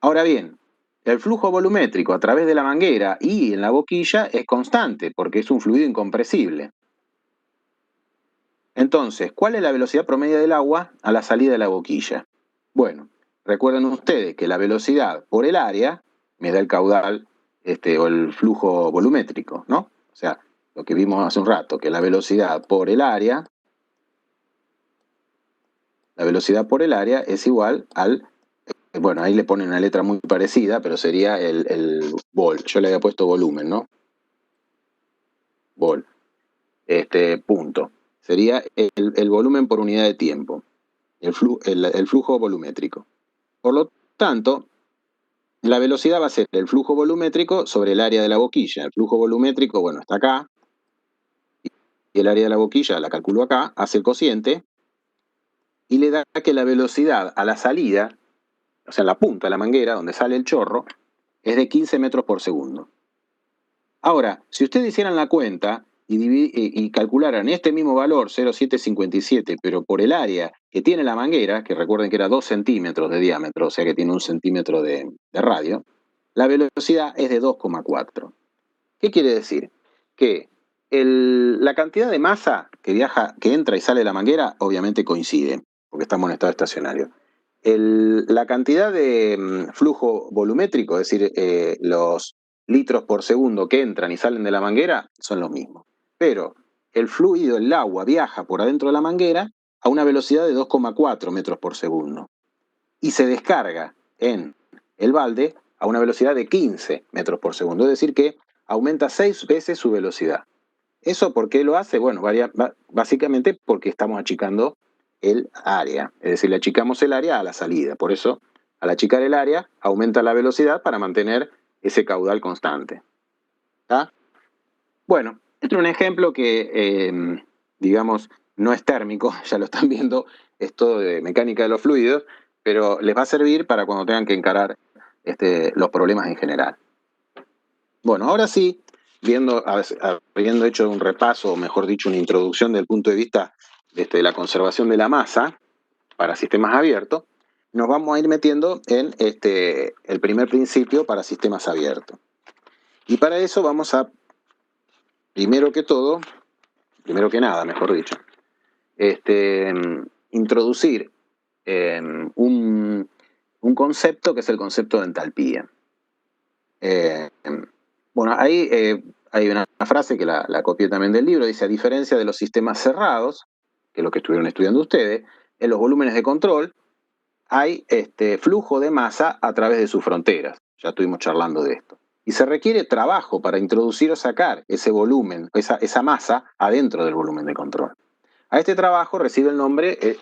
Ahora bien, el flujo volumétrico a través de la manguera y en la boquilla es constante, porque es un fluido incompresible. Entonces, ¿cuál es la velocidad promedio del agua a la salida de la boquilla? Bueno, recuerden ustedes que la velocidad por el área me da el caudal o el flujo volumétrico, ¿no? O sea, lo que vimos hace un rato, que la velocidad por el área es igual al, bueno, ahí le ponen una letra muy parecida, pero sería el vol. Yo le había puesto volumen, ¿no? Vol. Punto. sería el volumen por unidad de tiempo, el flujo volumétrico. Por lo tanto, la velocidad va a ser el flujo volumétrico sobre el área de la boquilla. El flujo volumétrico, bueno, está acá, y el área de la boquilla la calculo acá, hace el cociente, y le da que la velocidad a la salida, o sea, en la punta de la manguera, donde sale el chorro, es de 15 metros por segundo. Ahora, si ustedes hicieran la cuenta y calcularan este mismo valor, 0,757, pero por el área que tiene la manguera, que recuerden que era 2 centímetros de diámetro, o sea que tiene 1 centímetro de radio, la velocidad es de 2,4. ¿Qué quiere decir? Que la cantidad de masa que viaja, que entra y sale de la manguera, obviamente coincide, porque estamos en estado estacionario. La cantidad de flujo volumétrico, es decir, los litros por segundo que entran y salen de la manguera, son los mismos. Pero el fluido, el agua, viaja por adentro de la manguera a una velocidad de 2,4 metros por segundo. Y se descarga en el balde a una velocidad de 15 metros por segundo. Es decir, que aumenta 6 veces su velocidad. ¿Eso por qué lo hace? Bueno, básicamente porque estamos achicando el área. Es decir, le achicamos el área a la salida. Por eso, al achicar el área, aumenta la velocidad para mantener ese caudal constante. ¿Está? Bueno, este es un ejemplo que, digamos, no es térmico, ya lo están viendo, es todo de mecánica de los fluidos, pero les va a servir para cuando tengan que encarar los problemas en general. Bueno, ahora sí, habiendo hecho un repaso, o mejor dicho, una introducción del punto de vista de la conservación de la masa para sistemas abiertos, nos vamos a ir metiendo en el primer principio para sistemas abiertos. Y para eso vamos a, primero que nada, mejor dicho, introducir un concepto que es el concepto de entalpía. Bueno, ahí hay una frase que la copié también del libro, dice: a diferencia de los sistemas cerrados, que es lo que estuvieron estudiando ustedes, en los volúmenes de control hay flujo de masa a través de sus fronteras. Ya estuvimos charlando de esto. Y se requiere trabajo para introducir o sacar ese volumen, esa masa, adentro del volumen de control. A este trabajo recibe el nombre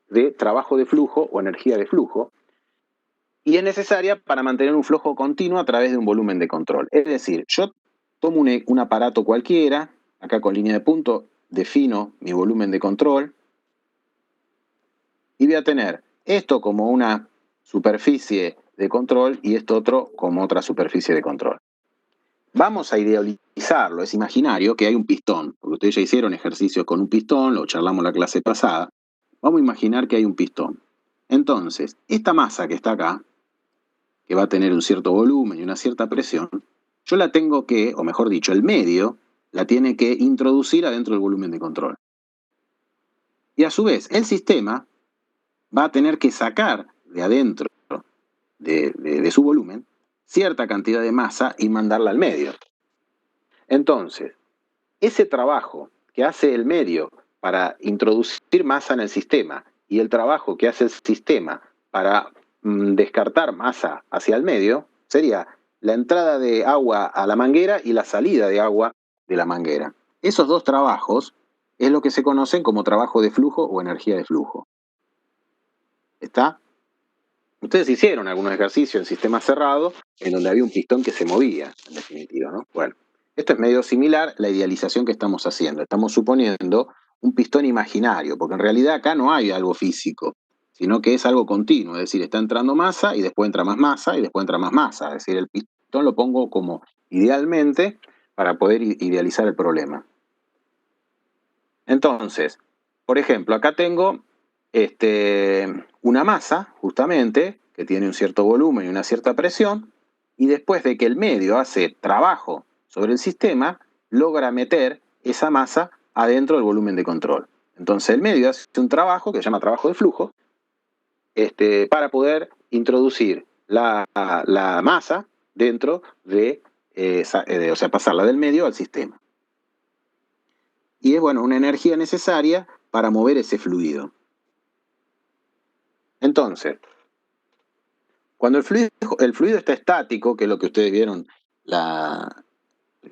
de trabajo de flujo o energía de flujo, y es necesaria para mantener un flujo continuo a través de un volumen de control. Es decir, yo tomo un aparato cualquiera, acá con línea de punto, defino mi volumen de control, y voy a tener esto como una superficie de control y esto otro como otra superficie de control. Vamos a idealizarlo, es imaginario que hay un pistón, porque ustedes ya hicieron ejercicios con un pistón, lo charlamos la clase pasada. Vamos a imaginar que hay un pistón. Entonces, esta masa que está acá, que va a tener un cierto volumen y una cierta presión, yo la tengo que, o mejor dicho, el medio la tiene que introducir adentro del volumen de control. Y a su vez, el sistema va a tener que sacar de adentro de su volumen cierta cantidad de masa y mandarla al medio. Entonces, ese trabajo que hace el medio para introducir masa en el sistema y el trabajo que hace el sistema para descartar masa hacia el medio sería la entrada de agua a la manguera y la salida de agua de la manguera. Esos dos trabajos es lo que se conocen como trabajo de flujo o energía de flujo. ¿Está? Ustedes hicieron algunos ejercicios en sistemas cerrados en donde había un pistón que se movía, en definitiva, ¿no? Bueno, esto es medio similar a la idealización que estamos haciendo. Estamos suponiendo un pistón imaginario, porque en realidad acá no hay algo físico, sino que es algo continuo, es decir, está entrando masa y después entra más masa y después entra más masa. Es decir, el pistón lo pongo como idealmente para poder idealizar el problema. Entonces, por ejemplo, acá tengo una masa, justamente, que tiene un cierto volumen y una cierta presión, y después de que el medio hace trabajo sobre el sistema, logra meter esa masa adentro del volumen de control. Entonces el medio hace un trabajo que se llama trabajo de flujo, para poder introducir la masa dentro o sea, pasarla del medio al sistema. Y es, bueno, una energía necesaria para mover ese fluido. Entonces, cuando el fluido está estático, que es lo que ustedes vieron,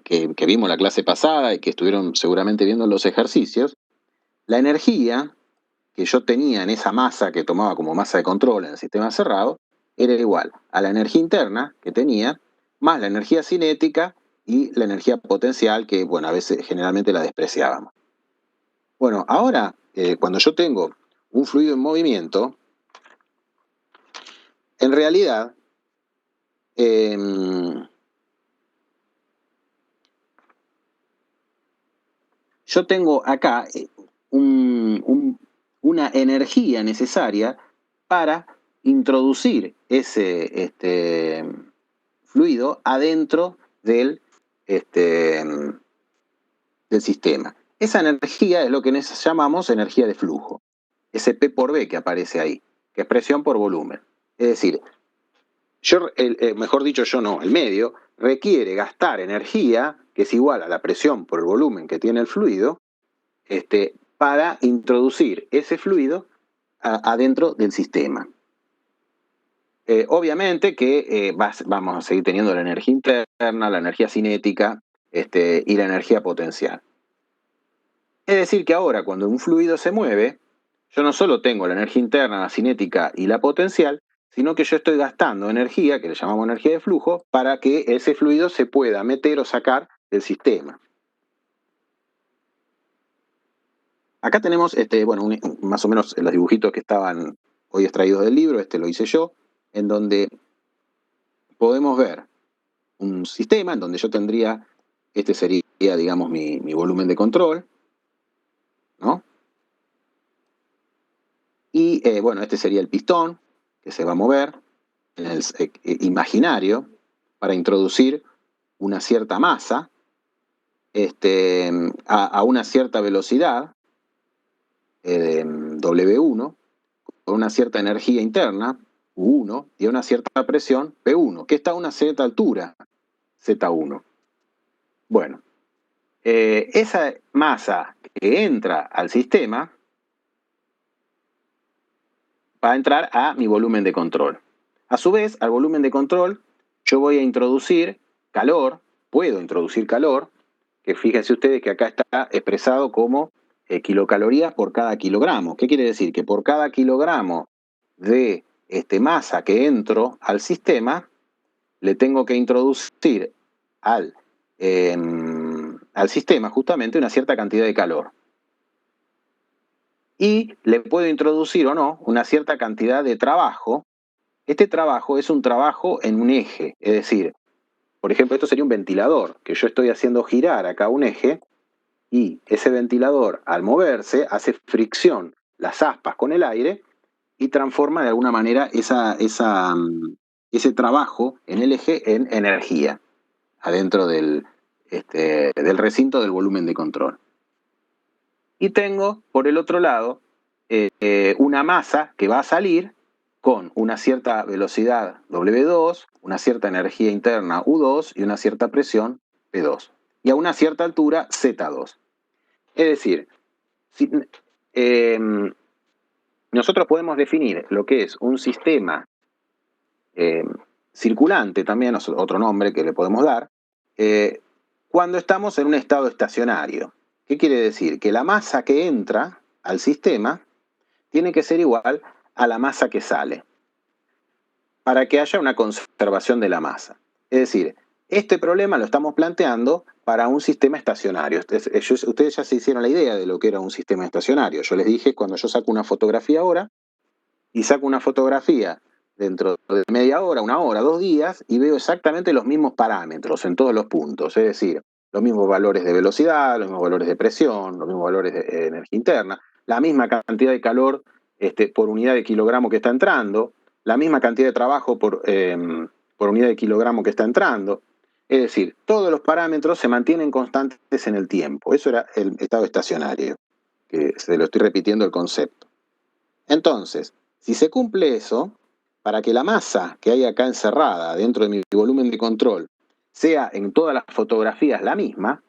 que vimos la clase pasada y que estuvieron seguramente viendo los ejercicios, la energía que yo tenía en esa masa que tomaba como masa de control en el sistema cerrado era igual a la energía interna que tenía, más la energía cinética y la energía potencial que, bueno, a veces generalmente la despreciábamos. Bueno, ahora, cuando yo tengo un fluido en movimiento, en realidad, yo tengo acá una energía necesaria para introducir ese fluido adentro del sistema. Esa energía es lo que llamamos energía de flujo, ese P por B que aparece ahí, que es presión por volumen. Es decir, mejor dicho yo no, el medio requiere gastar energía que es igual a la presión por el volumen que tiene el fluido, para introducir ese fluido adentro del sistema. Obviamente que vamos a seguir teniendo la energía interna, la energía cinética y la energía potencial. Es decir que ahora cuando un fluido se mueve, yo no solo tengo la energía interna, la cinética y la potencial, sino que yo estoy gastando energía, que le llamamos energía de flujo, para que ese fluido se pueda meter o sacar del sistema. Acá tenemos, bueno, más o menos los dibujitos que estaban hoy extraídos del libro, lo hice yo, en donde podemos ver un sistema en donde yo tendría, sería, digamos, mi volumen de control, ¿no? Y, bueno, sería el pistón, que se va a mover en el imaginario para introducir una cierta masa a una cierta velocidad, W1, con una cierta energía interna, U1, y a una cierta presión, P1, que está a una cierta altura, Z1. Bueno, esa masa que entra al sistema va a entrar a mi volumen de control. A su vez, al volumen de control, yo voy a introducir calor, puedo introducir calor, que fíjense ustedes que acá está expresado como kilocalorías por cada kilogramo. ¿Qué quiere decir? Que por cada kilogramo de masa que entro al sistema, le tengo que introducir al sistema justamente una cierta cantidad de calor. Y le puedo introducir o no una cierta cantidad de trabajo. Este trabajo es un trabajo en un eje, es decir, por ejemplo, esto sería un ventilador, que yo estoy haciendo girar acá un eje, y ese ventilador, al moverse, hace fricción las aspas con el aire y transforma de alguna manera ese trabajo en el eje en energía, adentro del recinto del volumen de control. Y tengo, por el otro lado, una masa que va a salir con una cierta velocidad W2, una cierta energía interna U2 y una cierta presión P2. Y a una cierta altura Z2. Es decir, nosotros podemos definir lo que es un sistema circulante, también otro nombre que le podemos dar, cuando estamos en un estado estacionario. ¿Qué quiere decir? Que la masa que entra al sistema tiene que ser igual a la masa que sale, para que haya una conservación de la masa. Es decir, este problema lo estamos planteando para un sistema estacionario. Ustedes ya se hicieron la idea de lo que era un sistema estacionario. Yo les dije, cuando yo saco una fotografía ahora, y saco una fotografía dentro de media hora, una hora, 2 días, y veo exactamente los mismos parámetros en todos los puntos. Es decir, los mismos valores de velocidad, los mismos valores de presión, los mismos valores de energía interna, la misma cantidad de calor por unidad de kilogramo que está entrando, la misma cantidad de trabajo por unidad de kilogramo que está entrando. Es decir, todos los parámetros se mantienen constantes en el tiempo. Eso era el estado estacionario, que se lo estoy repitiendo el concepto. Entonces, si se cumple eso, para que la masa que hay acá encerrada dentro de mi volumen de control sea en todas las fotografías la misma,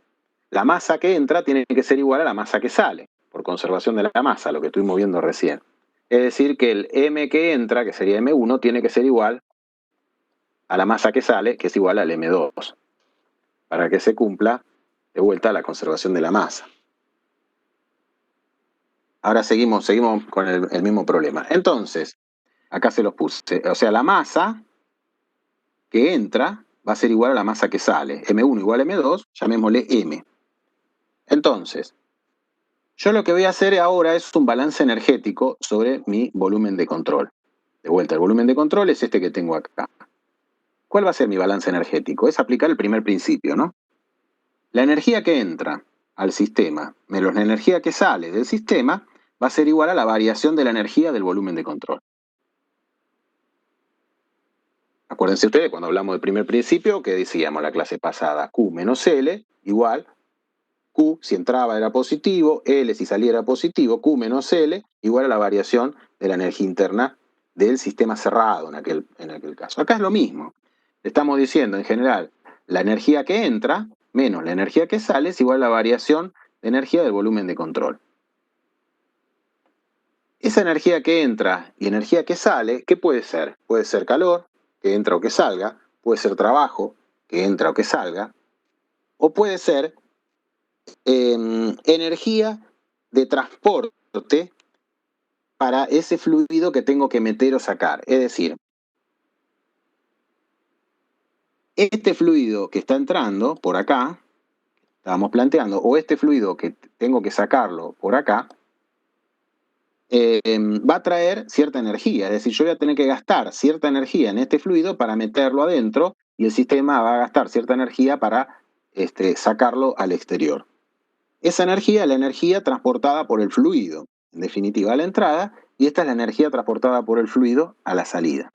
la masa que entra tiene que ser igual a la masa que sale, por conservación de la masa, lo que estuvimos viendo recién. Es decir, que el M que entra, que sería M1, tiene que ser igual a la masa que sale, que es igual al M2, para que se cumpla de vuelta la conservación de la masa. Ahora seguimos con el mismo problema. Entonces, acá se los puse. O sea, la masa que entra va a ser igual a la masa que sale. M1 igual a M2, llamémosle M. Entonces, yo lo que voy a hacer ahora es un balance energético sobre mi volumen de control. De vuelta, el volumen de control es este que tengo acá. ¿Cuál va a ser mi balance energético? Es aplicar el primer principio, ¿no? La energía que entra al sistema menos la energía que sale del sistema va a ser igual a la variación de la energía del volumen de control. Acuérdense ustedes cuando hablamos del primer principio que decíamos la clase pasada, Q menos L igual, Q si entraba era positivo, L si salía era positivo, Q menos L igual a la variación de la energía interna del sistema cerrado en aquel caso. Acá es lo mismo. Estamos diciendo en general, la energía que entra menos la energía que sale es igual a la variación de energía del volumen de control. Esa energía que entra y energía que sale, ¿qué puede ser? Puede ser calor, que entra o que salga, puede ser trabajo, que entra o que salga, o puede ser energía de transporte para ese fluido que tengo que meter o sacar. Es decir, este fluido que está entrando por acá, estábamos planteando, o este fluido que tengo que sacarlo por acá, va a traer cierta energía. Es decir, yo voy a tener que gastar cierta energía en este fluido para meterlo adentro y el sistema va a gastar cierta energía para sacarlo al exterior. Esa energía es la energía transportada por el fluido, en definitiva, a la entrada, y esta es la energía transportada por el fluido a la salida.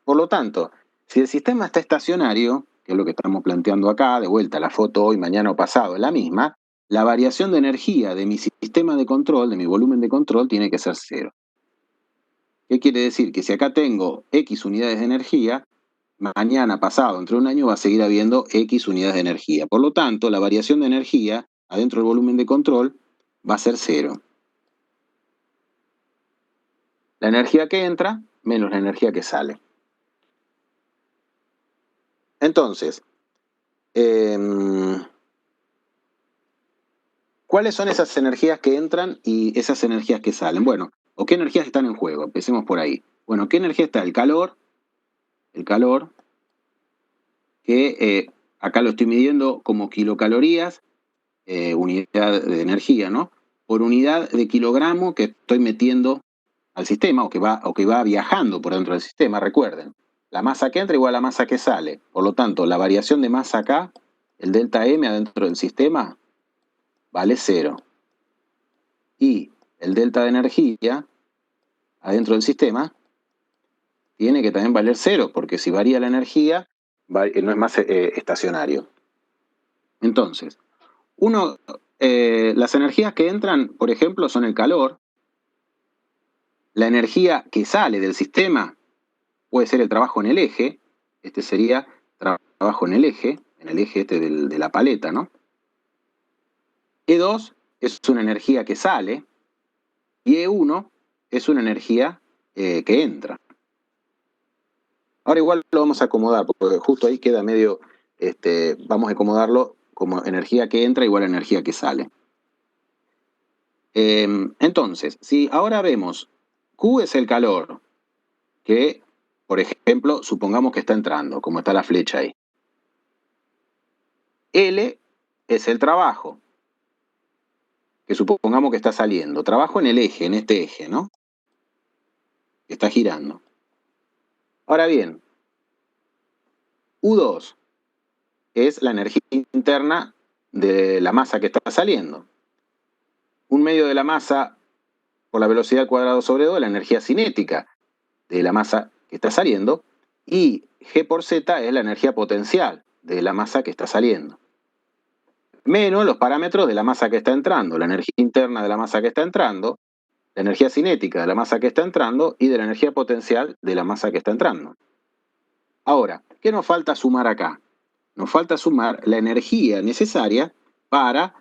Por lo tanto, si el sistema está estacionario, que es lo que estamos planteando acá, de vuelta la foto hoy, mañana o pasado es la misma, la variación de energía de mi sistema de control, de mi volumen de control, tiene que ser cero. ¿Qué quiere decir? Que si acá tengo X unidades de energía, mañana, pasado, dentro de un año va a seguir habiendo X unidades de energía. Por lo tanto, la variación de energía adentro del volumen de control va a ser cero. La energía que entra menos la energía que sale. Entonces, ¿cuáles son esas energías que entran y esas energías que salen? Bueno, ¿o qué energías están en juego? Empecemos por ahí. Bueno, ¿qué energía está? El calor, que acá lo estoy midiendo como kilocalorías, unidad de energía, ¿no? Por unidad de kilogramo que estoy metiendo al sistema o que va viajando por dentro del sistema, recuerden. La masa que entra igual a la masa que sale. Por lo tanto, la variación de masa acá, el delta M adentro del sistema, vale cero. Y el delta de energía adentro del sistema tiene que también valer cero, porque si varía la energía, no es más estacionario. Entonces, las energías que entran, por ejemplo, son el calor. La energía que sale del sistema puede ser el trabajo en el eje. Este sería trabajo en el eje de la paleta, ¿no? E2 es una energía que sale y E1 es una energía que entra. Ahora igual lo vamos a acomodar, porque justo ahí queda medio, vamos a acomodarlo como energía que entra igual a energía que sale. Entonces, si ahora vemos, Q es el calor, que, por ejemplo, supongamos que está entrando, como está la flecha ahí. L es el trabajo, que supongamos que está saliendo. Trabajo en el eje, en este eje, ¿no? Que está girando. Ahora bien, U2 es la energía interna de la masa que está saliendo. Un medio de la masa por la velocidad al cuadrado sobre 2, la energía cinética de la masa que está saliendo, y G por Z es la energía potencial de la masa que está saliendo. Menos los parámetros de la masa que está entrando, la energía interna de la masa que está entrando, la energía cinética de la masa que está entrando y de la energía potencial de la masa que está entrando. Ahora, ¿qué nos falta sumar acá? Nos falta sumar la energía necesaria para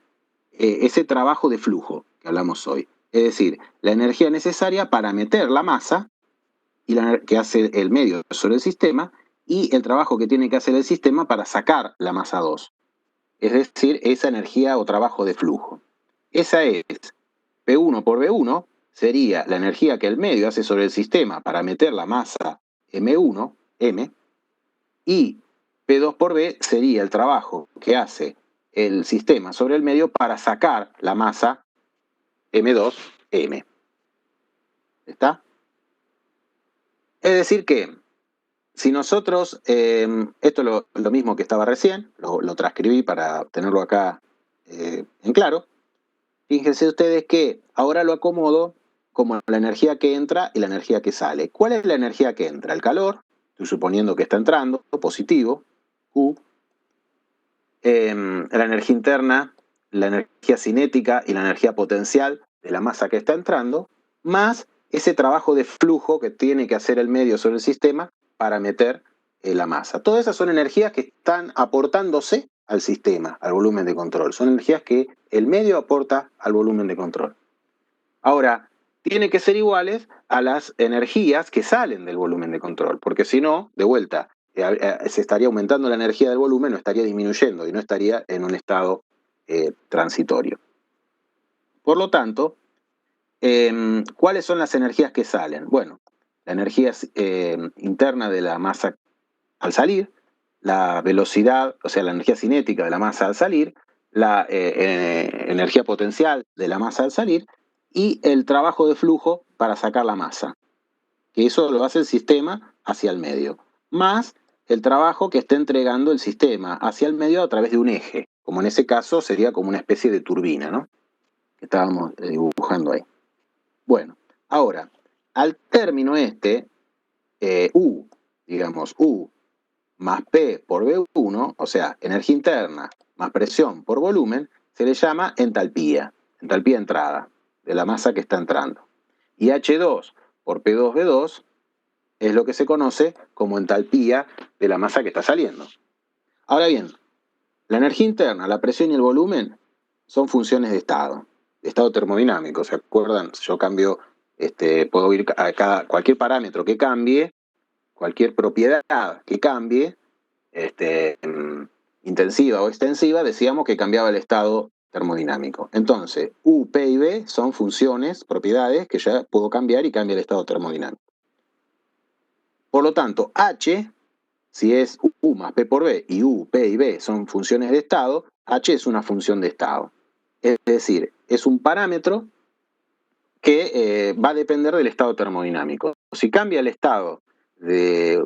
ese trabajo de flujo que hablamos hoy. Es decir, la energía necesaria para meter la masa y que hace el medio sobre el sistema y el trabajo que tiene que hacer el sistema para sacar la masa 2. Es decir, esa energía o trabajo de flujo. Esa es P1 por B1 sería la energía que el medio hace sobre el sistema para meter la masa M1, M, y P2 por B sería el trabajo que hace el sistema sobre el medio para sacar la masa M2, M. ¿Está? Es decir que, si nosotros, esto es lo mismo que estaba recién, lo transcribí para tenerlo acá en claro. Fíjense ustedes que ahora lo acomodo como la energía que entra y la energía que sale. ¿Cuál es la energía que entra? El calor, estoy suponiendo que está entrando, positivo, U. La energía interna, la energía cinética y la energía potencial de la masa que está entrando, más ese trabajo de flujo que tiene que hacer el medio sobre el sistema para meter la masa. Todas esas son energías que están aportándose al sistema, al volumen de control. Son energías que el medio aporta al volumen de control. Ahora, tiene que ser iguales a las energías que salen del volumen de control, porque si no, de vuelta, se estaría aumentando la energía del volumen, no estaría disminuyendo y no estaría en un estado transitorio. Por lo tanto, ¿cuáles son las energías que salen? Bueno, la energía interna de la masa al salir, la velocidad, o sea, la energía cinética de la masa al salir, la energía potencial de la masa al salir y el trabajo de flujo para sacar la masa, que eso lo hace el sistema hacia el medio, más el trabajo que está entregando el sistema hacia el medio a través de un eje, como en ese caso sería como una especie de turbina, ¿no? Que estábamos dibujando ahí. Bueno, ahora, al término U, digamos, U más P por B1, o sea, energía interna más presión por volumen, se le llama entalpía de entrada, de la masa que está entrando. Y H2 por P2B2 es lo que se conoce como entalpía de la masa que está saliendo. Ahora bien, la energía interna, la presión y el volumen son funciones de estado termodinámico. ¿Se acuerdan? Yo cambio, puedo ir a cualquier parámetro que cambie, cualquier propiedad que cambie, intensiva o extensiva, decíamos que cambiaba el estado termodinámico. Entonces, U, P y B son funciones, propiedades que ya puedo cambiar y cambia el estado termodinámico. Por lo tanto, H, si es U más P por B y U, P y B son funciones de estado, H es una función de estado. Es decir, es un parámetro que va a depender del estado termodinámico. Si cambia el estado de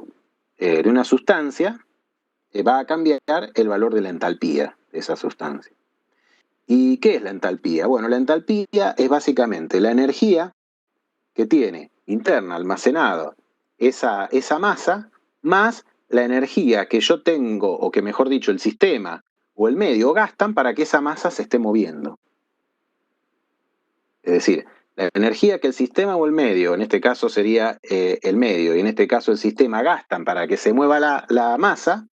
una sustancia, va a cambiar el valor de la entalpía de esa sustancia. ¿Y qué es la entalpía? Bueno, la entalpía es básicamente la energía que tiene interna almacenada esa masa, más la energía que yo tengo, o que mejor dicho, el sistema o el medio gastan para que esa masa se esté moviendo. Es decir, la energía que el sistema o el medio, en este caso sería el medio, y en este caso el sistema, gastan para que se mueva la masa,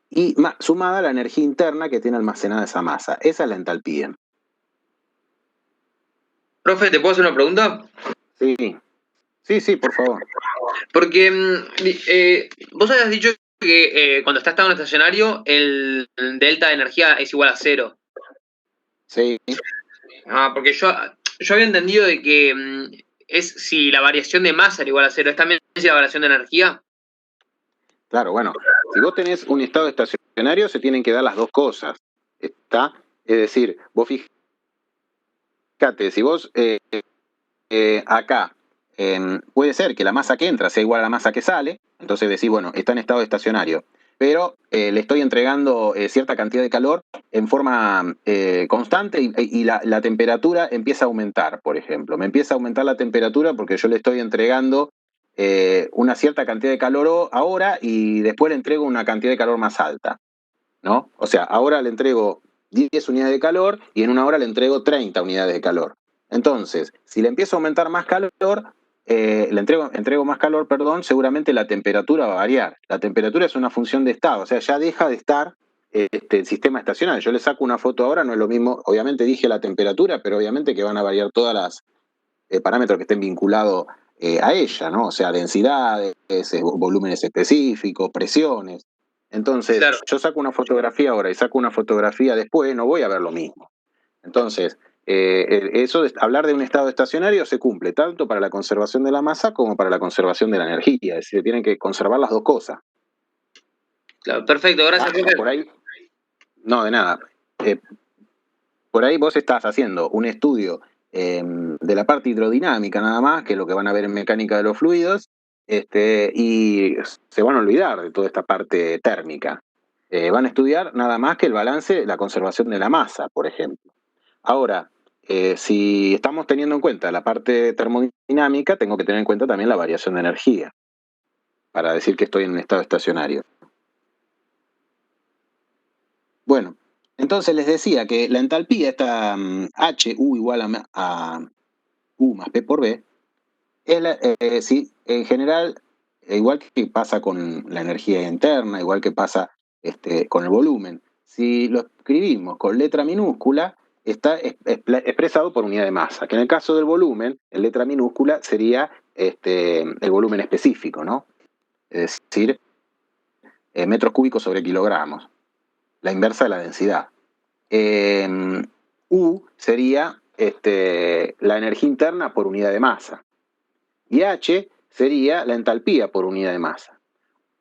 y sumada a la energía interna que tiene almacenada esa masa. Esa es la entalpía. Profe, ¿te puedo hacer una pregunta? Sí, por favor. Porque vos habías dicho que cuando está estado en estacionario, el delta de energía es igual a 0. Sí. Porque yo había entendido de que es si la variación de masa era igual a 0, ¿es también si la variación de energía? Claro, bueno, si vos tenés un estado estacionario, se tienen que dar las dos cosas. ¿Está? Es decir, vos fíjate, si vos acá puede ser que la masa que entra sea igual a la masa que sale, entonces decís, bueno, está en estado estacionario, pero le estoy entregando cierta cantidad de calor en forma constante y la temperatura empieza a aumentar, por ejemplo. Me empieza a aumentar la temperatura porque yo le estoy entregando una cierta cantidad de calor ahora y después le entrego una cantidad de calor más alta, ¿no? O sea, ahora le entrego 10 unidades de calor y en una hora le entrego 30 unidades de calor. Entonces, si le empiezo a aumentar más calor, entrego más calor, seguramente la temperatura va a variar. La temperatura es una función de estado, o sea, ya deja de estar el sistema estacionario. Yo le saco una foto ahora, no es lo mismo, obviamente dije la temperatura, pero obviamente que van a variar todas las parámetros que estén vinculados a ella, ¿no? O sea, densidades, volúmenes específicos, presiones. Entonces, claro, yo saco una fotografía ahora y saco una fotografía después, no voy a ver lo mismo. Entonces, Hablar de un estado estacionario se cumple tanto para la conservación de la masa como para la conservación de la energía, es decir, tienen que conservar las dos cosas. Claro, perfecto, gracias, profe. Por ahí, no, de nada. Por ahí vos estás haciendo un estudio de la parte hidrodinámica nada más, que es lo que van a ver en mecánica de los fluidos, y se van a olvidar de toda esta parte térmica. Van a estudiar nada más que el balance, la conservación de la masa, por ejemplo. Ahora, si estamos teniendo en cuenta la parte termodinámica, tengo que tener en cuenta también la variación de energía, para decir que estoy en un estado estacionario. Bueno, entonces les decía que la entalpía, esta HU igual a U más P por B, es sí, en general, igual que pasa con la energía interna, igual que pasa con el volumen, si lo escribimos con letra minúscula, está expresado por unidad de masa, que en el caso del volumen, en letra minúscula, sería el volumen específico, ¿no? Es decir, metros cúbicos sobre kilogramos, la inversa de la densidad. U sería la energía interna por unidad de masa. Y H sería la entalpía por unidad de masa.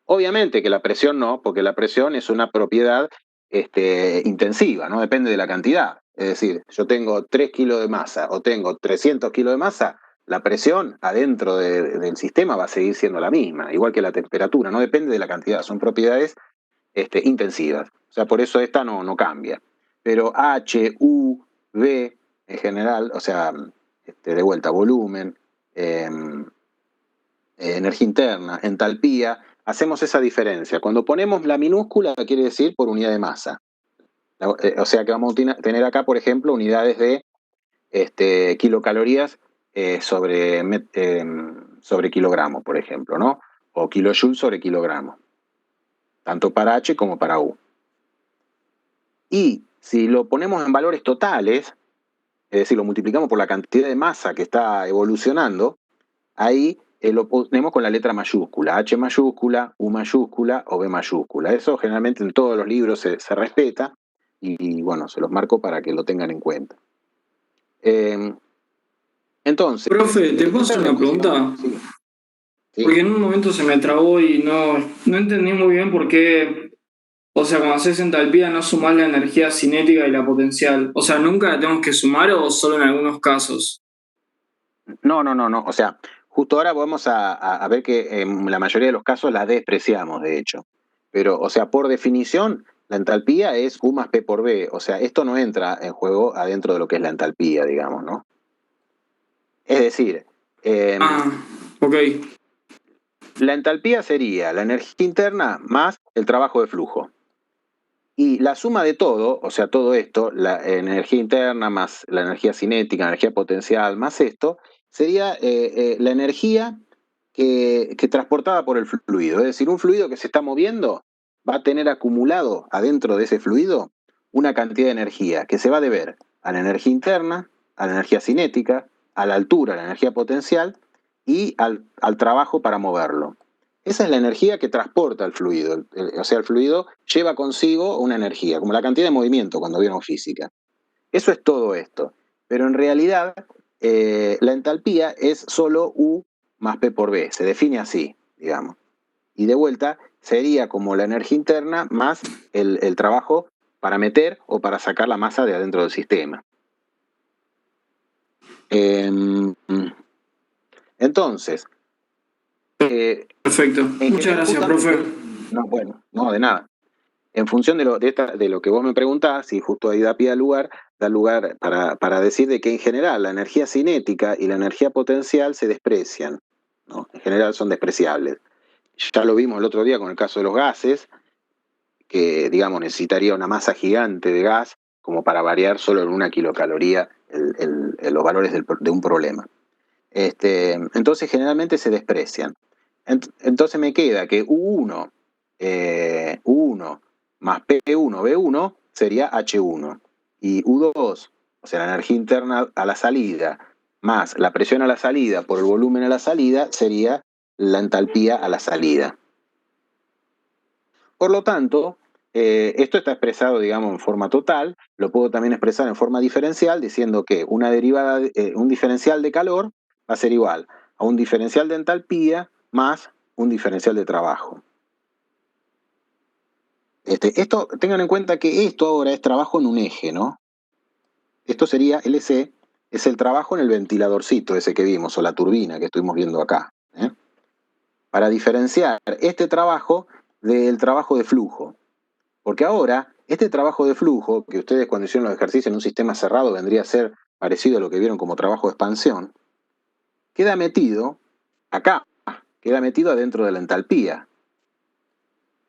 Obviamente que la presión no, porque la presión es una propiedad intensiva, no depende de la cantidad. Es decir, yo tengo 3 kilos de masa o tengo 300 kilos de masa, la presión adentro del sistema va a seguir siendo la misma, igual que la temperatura, no depende de la cantidad, son propiedades intensivas. O sea, por eso esta no cambia. Pero H, U, V en general, o sea, de vuelta, volumen, energía interna, entalpía, hacemos esa diferencia. Cuando ponemos la minúscula, quiere decir por unidad de masa. O sea que vamos a tener acá, por ejemplo, unidades de kilocalorías sobre kilogramo, por ejemplo, ¿no? O kilojoule sobre kilogramo, tanto para H como para U. Y si lo ponemos en valores totales, es decir, lo multiplicamos por la cantidad de masa que está evolucionando, ahí lo ponemos con la letra mayúscula, H mayúscula, U mayúscula o B mayúscula. Eso generalmente en todos los libros se respeta y bueno, se los marco para que lo tengan en cuenta. Entonces... Profe, ¿te puedo hacer una pregunta? Sí. Sí. Porque en un momento se me trabó y no entendí muy bien por qué, o sea, cuando haces entalpía no sumás la energía cinética y la potencial. O sea, ¿nunca la tenemos que sumar o solo en algunos casos? No. O sea, justo ahora vamos a ver que en la mayoría de los casos la despreciamos, de hecho. Pero, o sea, por definición, la entalpía es U más P por B. O sea, esto no entra en juego adentro de lo que es la entalpía, digamos, ¿no? Es decir... ok. La entalpía sería la energía interna más el trabajo de flujo. Y la suma de todo, o sea, todo esto, la energía interna más la energía cinética, la energía potencial más esto, sería la energía que transportada por el fluido. Es decir, un fluido que se está moviendo va a tener acumulado adentro de ese fluido una cantidad de energía que se va a deber a la energía interna, a la energía cinética, a la altura, a la energía potencial y al trabajo para moverlo. Esa es la energía que transporta el fluido. O sea, el fluido lleva consigo una energía, como la cantidad de movimiento cuando vieron física. Eso es todo esto. Pero en realidad, la entalpía es solo U más P por B. Se define así, digamos. Y de vuelta, sería como la energía interna más el trabajo para meter o para sacar la masa de adentro del sistema. Entonces... Perfecto. Muchas gracias, profe. No, bueno, no, de nada. En función de lo que vos me preguntás, y justo ahí da lugar para decir de que en general la energía cinética y la energía potencial se desprecian, ¿no? En general son despreciables. Ya lo vimos el otro día con el caso de los gases, que digamos necesitaría una masa gigante de gas como para variar solo en 1 kilocaloría los valores de un problema. Entonces generalmente se desprecian. Entonces me queda que U1 más P1, B1 sería H1. Y U2, o sea, la energía interna a la salida, más la presión a la salida por el volumen a la salida, sería la entalpía a la salida. Por lo tanto, esto está expresado, digamos, en forma total. Lo puedo también expresar en forma diferencial, diciendo que una derivada, un diferencial de calor va a ser igual a un diferencial de entalpía más un diferencial de trabajo. Esto, tengan en cuenta que esto ahora es trabajo en un eje, ¿no? Esto sería LC, es el trabajo en el ventiladorcito ese que vimos, o la turbina que estuvimos viendo acá. Para diferenciar este trabajo del trabajo de flujo. Porque ahora, este trabajo de flujo, que ustedes cuando hicieron los ejercicios en un sistema cerrado vendría a ser parecido a lo que vieron como trabajo de expansión, queda metido acá, queda metido adentro de la entalpía.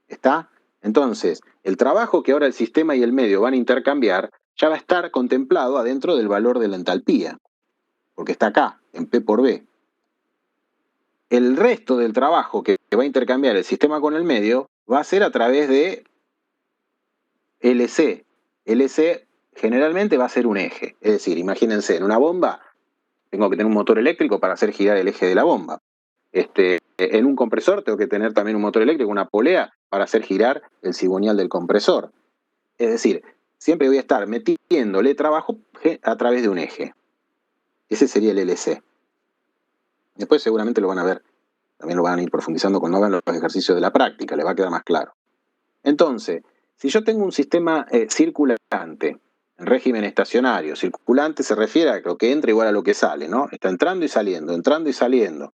¿Está? Entonces, el trabajo que ahora el sistema y el medio van a intercambiar ya va a estar contemplado adentro del valor de la entalpía, porque está acá, en P por B. El resto del trabajo que va a intercambiar el sistema con el medio va a ser a través de LC. LC generalmente va a ser un eje. Es decir, imagínense, en una bomba tengo que tener un motor eléctrico para hacer girar el eje de la bomba. En un compresor tengo que tener también un motor eléctrico, una polea, para hacer girar el cigüeñal del compresor. Es decir, siempre voy a estar metiéndole trabajo a través de un eje. Ese sería el LC. Después seguramente lo van a ver, también lo van a ir profundizando cuando hagan los ejercicios de la práctica, les va a quedar más claro. Entonces, si yo tengo un sistema circulante, en régimen estacionario, circulante se refiere a lo que entra igual a lo que sale, ¿no? Está entrando y saliendo, entrando y saliendo.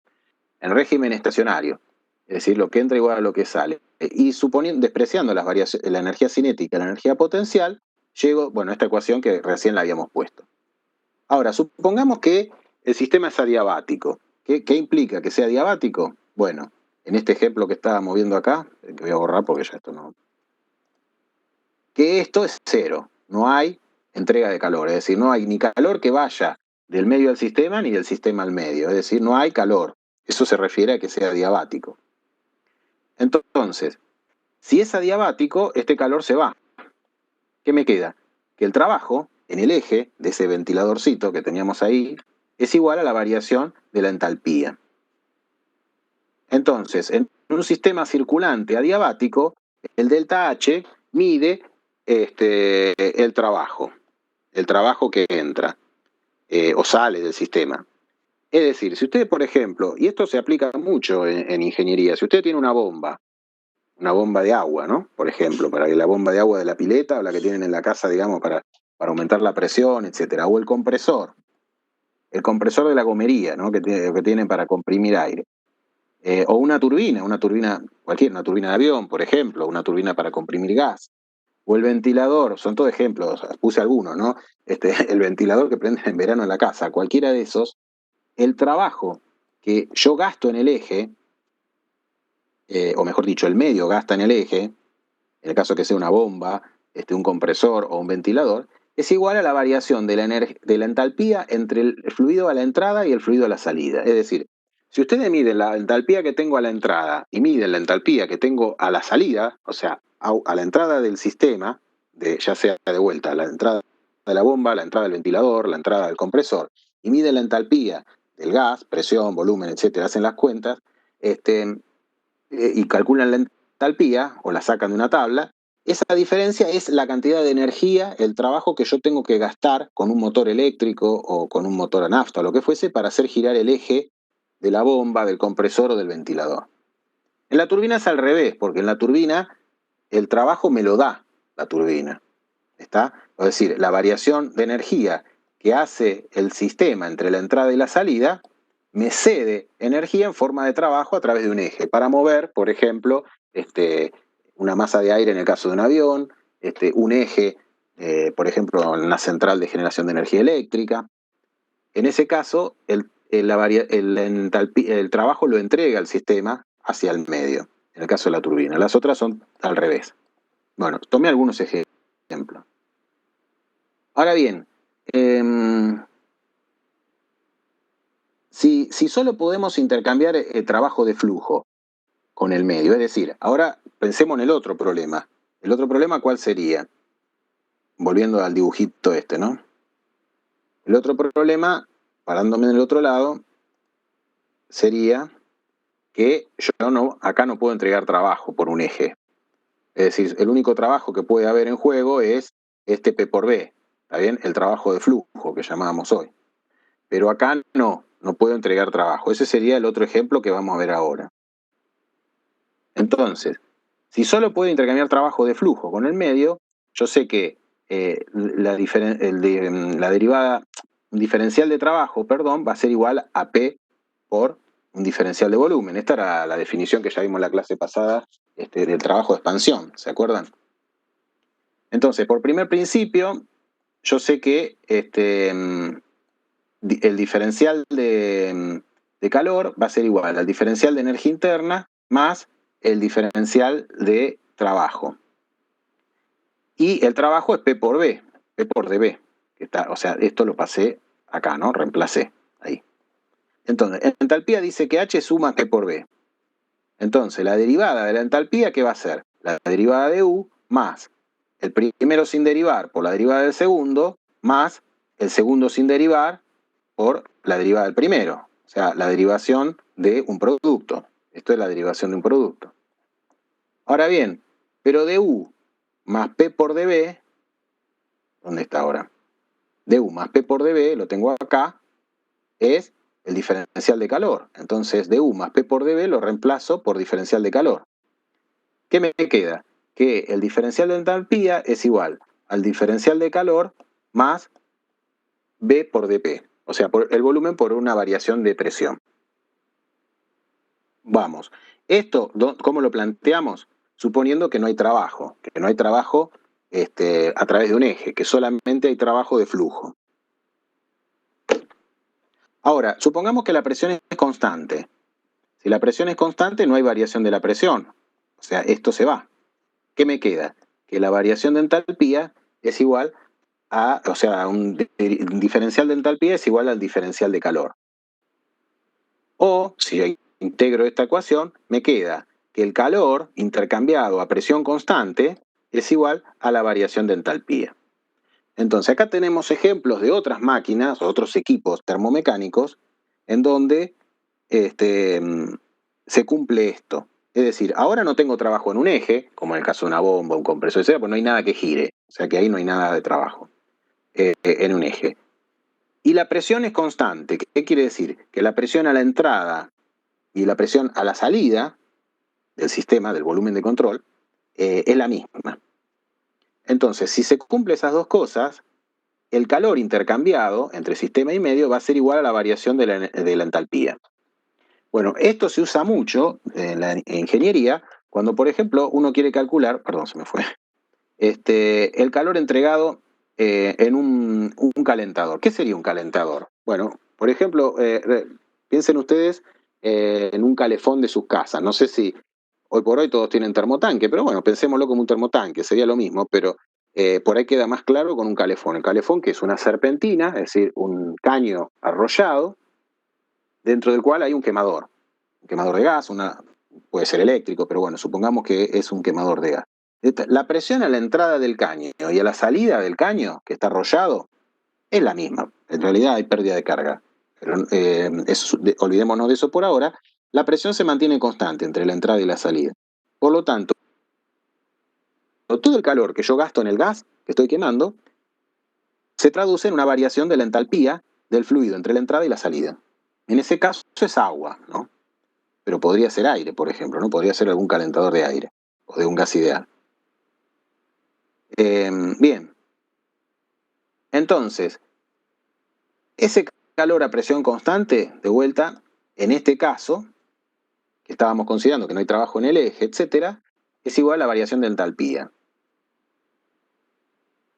En régimen estacionario, es decir, lo que entra igual a lo que sale. Y despreciando las variaciones, la energía cinética y la energía potencial, llego, bueno, a esta ecuación que recién la habíamos puesto. Ahora, supongamos que el sistema es adiabático. ¿Qué implica que sea adiabático? Bueno, en este ejemplo que estábamos viendo acá, que voy a borrar porque ya esto no... Que esto es cero, no hay entrega de calor, es decir, no hay ni calor que vaya del medio al sistema ni del sistema al medio, es decir, no hay calor. Eso se refiere a que sea adiabático. Entonces, si es adiabático, este calor se va. ¿Qué me queda? Que el trabajo en el eje de ese ventiladorcito que teníamos ahí es igual a la variación de la entalpía. Entonces, en un sistema circulante adiabático, el delta H mide el trabajo que entra o sale del sistema. Es decir, si usted, por ejemplo, y esto se aplica mucho en ingeniería, si usted tiene una bomba de agua, ¿no? Por ejemplo, para que la bomba de agua de la pileta o la que tienen en la casa, digamos, para aumentar la presión, etcétera, o el compresor de la gomería, ¿no? que tienen para comprimir aire. O una turbina, cualquier, una turbina de avión, por ejemplo, una turbina para comprimir gas. O el ventilador, son todos ejemplos, puse algunos, ¿no? El ventilador que prende en verano en la casa, cualquiera de esos, el trabajo que yo gasto en el eje, o mejor dicho, el medio gasta en el eje, en el caso que sea una bomba, un compresor o un ventilador, es igual a la variación de la entalpía entre el fluido a la entrada y el fluido a la salida. Es decir, si ustedes miden la entalpía que tengo a la entrada y miden la entalpía que tengo a la salida, o sea, a la entrada del sistema, ya sea de vuelta, a la entrada de la bomba, la entrada del ventilador, la entrada del compresor, y miden la entalpía del gas, presión, volumen, etcétera, hacen las cuentas, y calculan la entalpía, o la sacan de una tabla, esa diferencia es la cantidad de energía, el trabajo que yo tengo que gastar con un motor eléctrico o con un motor a nafta o lo que fuese para hacer girar el eje de la bomba, del compresor o del ventilador. En la turbina es al revés, porque en la turbina el trabajo me lo da la turbina. ¿Está? Es decir, la variación de energía que hace el sistema entre la entrada y la salida me cede energía en forma de trabajo a través de un eje para mover, por ejemplo, una masa de aire en el caso de un avión, un eje, por ejemplo, en una central de generación de energía eléctrica. En ese caso, el trabajo lo entrega el sistema hacia el medio, en el caso de la turbina. Las otras son al revés. Bueno, tomé algunos ejemplos. Ahora bien, si solo podemos intercambiar el trabajo de flujo con el medio, es decir, ahora pensemos en el otro problema. ¿El otro problema cuál sería? Volviendo al dibujito ¿no? El otro problema, parándome en el otro lado, sería que yo acá no puedo entregar trabajo por un eje. Es decir, el único trabajo que puede haber en juego es este P por B, ¿está bien? El trabajo de flujo que llamábamos hoy. Pero acá no puedo entregar trabajo. Ese sería el otro ejemplo que vamos a ver ahora. Entonces, si solo puedo intercambiar trabajo de flujo con el medio, yo sé que la derivada, un diferencial de trabajo, perdón, va a ser igual a P por un diferencial de volumen. Esta era la definición que ya vimos en la clase pasada del trabajo de expansión, ¿se acuerdan? Entonces, por primer principio, yo sé que el diferencial de calor va a ser igual al diferencial de energía interna más el diferencial de trabajo. Y el trabajo es P por B, P por dB. O sea, esto lo pasé acá, ¿no? Reemplacé ahí. Entonces, entalpía dice que H suma P por B. Entonces, la derivada de la entalpía, ¿qué va a ser? La derivada de U más el primero sin derivar por la derivada del segundo, más el segundo sin derivar por la derivada del primero. O sea, la derivación de un producto. Esto es la derivación de un producto. Ahora bien, pero de U más P por dB, ¿dónde está ahora? De U más P por dB, lo tengo acá, es el diferencial de calor. Entonces, de U más P por dB lo reemplazo por diferencial de calor. ¿Qué me queda? Que el diferencial de entalpía es igual al diferencial de calor más B por dP. O sea, por el volumen por una variación de presión. Vamos. Esto, ¿cómo lo planteamos? Suponiendo que no hay trabajo. Que no hay trabajo a través de un eje. Que solamente hay trabajo de flujo. Ahora, supongamos que la presión es constante. Si la presión es constante, no hay variación de la presión. O sea, esto se va. ¿Qué me queda? Que la variación de entalpía es igual a, o sea, un diferencial de entalpía es igual al diferencial de calor. O, si yo integro esta ecuación, me queda que el calor intercambiado a presión constante es igual a la variación de entalpía. Entonces, acá tenemos ejemplos de otras máquinas, otros equipos termomecánicos, en donde se cumple esto. Es decir, ahora no tengo trabajo en un eje, como en el caso de una bomba, un compresor, etc., pues no hay nada que gire. O sea que ahí no hay nada de trabajo en un eje. Y la presión es constante. ¿Qué quiere decir? Que la presión a la entrada y la presión a la salida del sistema, del volumen de control, es la misma. Entonces, si se cumplen esas dos cosas, el calor intercambiado entre sistema y medio va a ser igual a la variación de la entalpía. Bueno, esto se usa mucho en la ingeniería cuando, por ejemplo, uno quiere calcular, perdón, se me fue, el calor entregado en un calentador. ¿Qué sería un calentador? Bueno, por ejemplo, piensen ustedes en un calefón de sus casas. No sé si hoy por hoy todos tienen termotanque, pero bueno, pensémoslo como un termotanque, sería lo mismo, pero por ahí queda más claro con un calefón. El calefón, que es una serpentina, es decir, un caño arrollado, dentro del cual hay un quemador de gas, puede ser eléctrico, pero bueno, supongamos que es un quemador de gas. La presión a la entrada del caño y a la salida del caño, que está arrollado, es la misma. En realidad hay pérdida de carga. Pero, olvidémonos de eso por ahora. La presión se mantiene constante entre la entrada y la salida. Por lo tanto, todo el calor que yo gasto en el gas que estoy quemando se traduce en una variación de la entalpía del fluido entre la entrada y la salida. En ese caso es agua, ¿no? Pero podría ser aire, por ejemplo, ¿no? Podría ser algún calentador de aire o de un gas ideal. Bien. Entonces, ese calor a presión constante, de vuelta, en este caso, que estábamos considerando que no hay trabajo en el eje, etcétera, es igual a la variación de entalpía.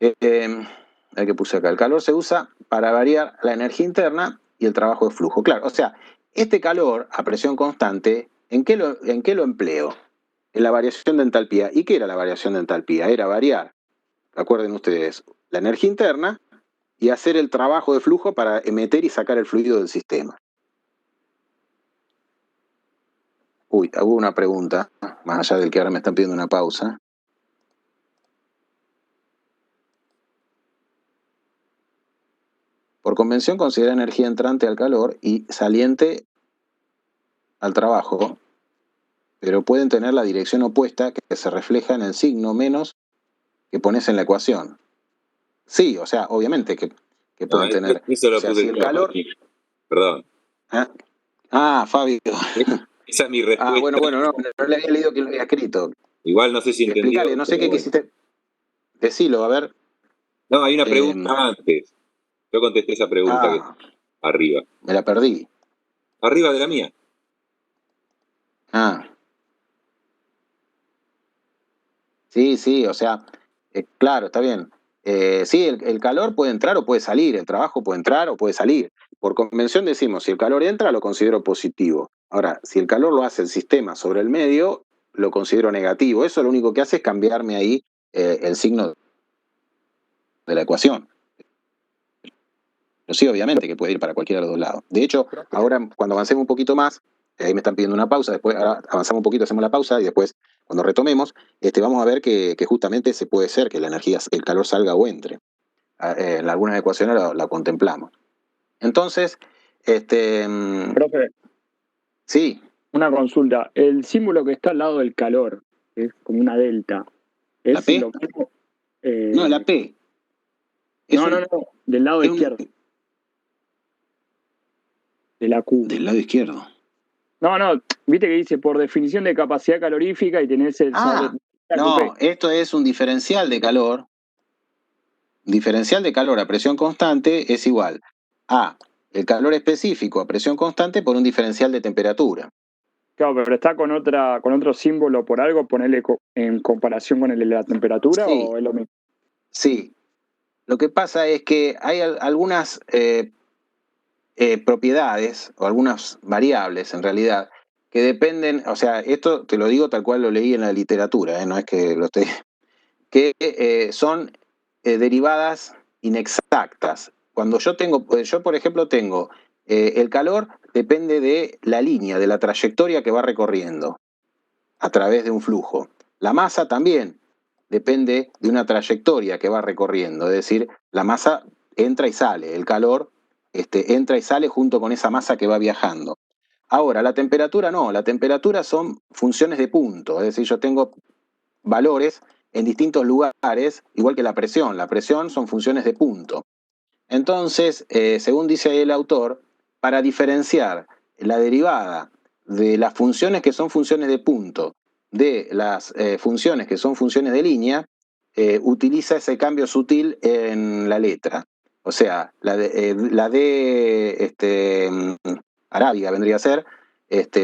A ver qué puse acá. El calor se usa para variar la energía interna y el trabajo de flujo. Claro, o sea, este calor a presión constante, ¿en qué lo empleo? En la variación de entalpía. ¿Y qué era la variación de entalpía? Era variar, recuerden ustedes, la energía interna y hacer el trabajo de flujo para meter y sacar el fluido del sistema. Uy, hubo una pregunta, más allá del que ahora me están pidiendo una pausa. Por convención, considera energía entrante al calor y saliente al trabajo pero pueden tener la dirección opuesta que se refleja en el signo menos que pones en la ecuación. Sí, o sea, obviamente que pueden tener... Eso lo o sea, puse si el calor... Martín. Perdón. Fabio. Esa es mi respuesta. Bueno, no le había leído que lo había escrito. Igual no sé si entendió. Explícale, no sé qué quisiste. Decilo, a ver. No, hay una pregunta antes. Yo contesté esa pregunta que arriba. Me la perdí. Arriba de la mía. Sí, o sea, claro, está bien. Sí, el calor puede entrar o puede salir, el trabajo puede entrar o puede salir. Por convención decimos, si el calor entra, lo considero positivo. Ahora, si el calor lo hace el sistema sobre el medio, lo considero negativo. Eso lo único que hace es cambiarme ahí el signo de la ecuación. Pero sí, obviamente que puede ir para cualquiera de los dos lados. De hecho, ahora cuando avancemos un poquito más, ahí me están pidiendo una pausa, después ahora avanzamos un poquito, hacemos la pausa y después, cuando retomemos, vamos a ver que justamente se puede ser que la energía, el calor salga o entre. En algunas ecuaciones la contemplamos. Entonces, Profe, sí. una consulta. El símbolo que está al lado del calor, que es como una delta, ¿es ¿La P? lo mismo? No, la P. No, del lado izquierdo. De la Q. Del lado izquierdo. No, viste que dice por definición de capacidad calorífica y tenés el... No, esto es un diferencial de calor. Diferencial de calor a presión constante es igual a el calor específico a presión constante por un diferencial de temperatura. Claro, pero está con otro símbolo por algo, ponerle en comparación con el de la temperatura, sí, ¿o es lo mismo? Sí. Lo que pasa es que hay algunas propiedades o algunas variables en realidad que dependen, o sea, esto te lo digo tal cual lo leí en la literatura, no es que lo esté, que son derivadas inexactas. Cuando yo por ejemplo tengo el calor depende de la línea, de la trayectoria que va recorriendo a través de un flujo. La masa también depende de una trayectoria que va recorriendo, es decir, la masa entra y sale, el calor entra y sale junto con esa masa que va viajando. Ahora, la temperatura no, la temperatura son funciones de punto, es decir, yo tengo valores en distintos lugares, igual que la presión son funciones de punto. Entonces, según dice ahí el autor, para diferenciar la derivada de las funciones que son funciones de punto de las funciones que son funciones de línea, utiliza ese cambio sutil en la letra. O sea, la D arábiga vendría a ser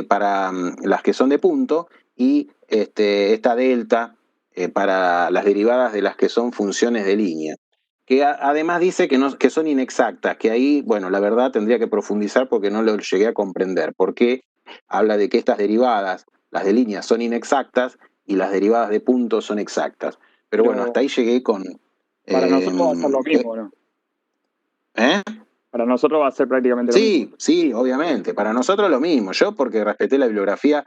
para las que son de punto y esta delta para las derivadas de las que son funciones de línea. Que además dice que son inexactas, que ahí, bueno, la verdad tendría que profundizar porque no lo llegué a comprender. ¿Por qué habla de que estas derivadas, las de línea, son inexactas y las derivadas de puntos son exactas? Pero bueno, hasta ahí llegué con... Para nosotros va a ser lo mismo, ¿no? Para nosotros va a ser prácticamente lo mismo. Sí, obviamente. Para nosotros lo mismo. Yo porque respeté la bibliografía,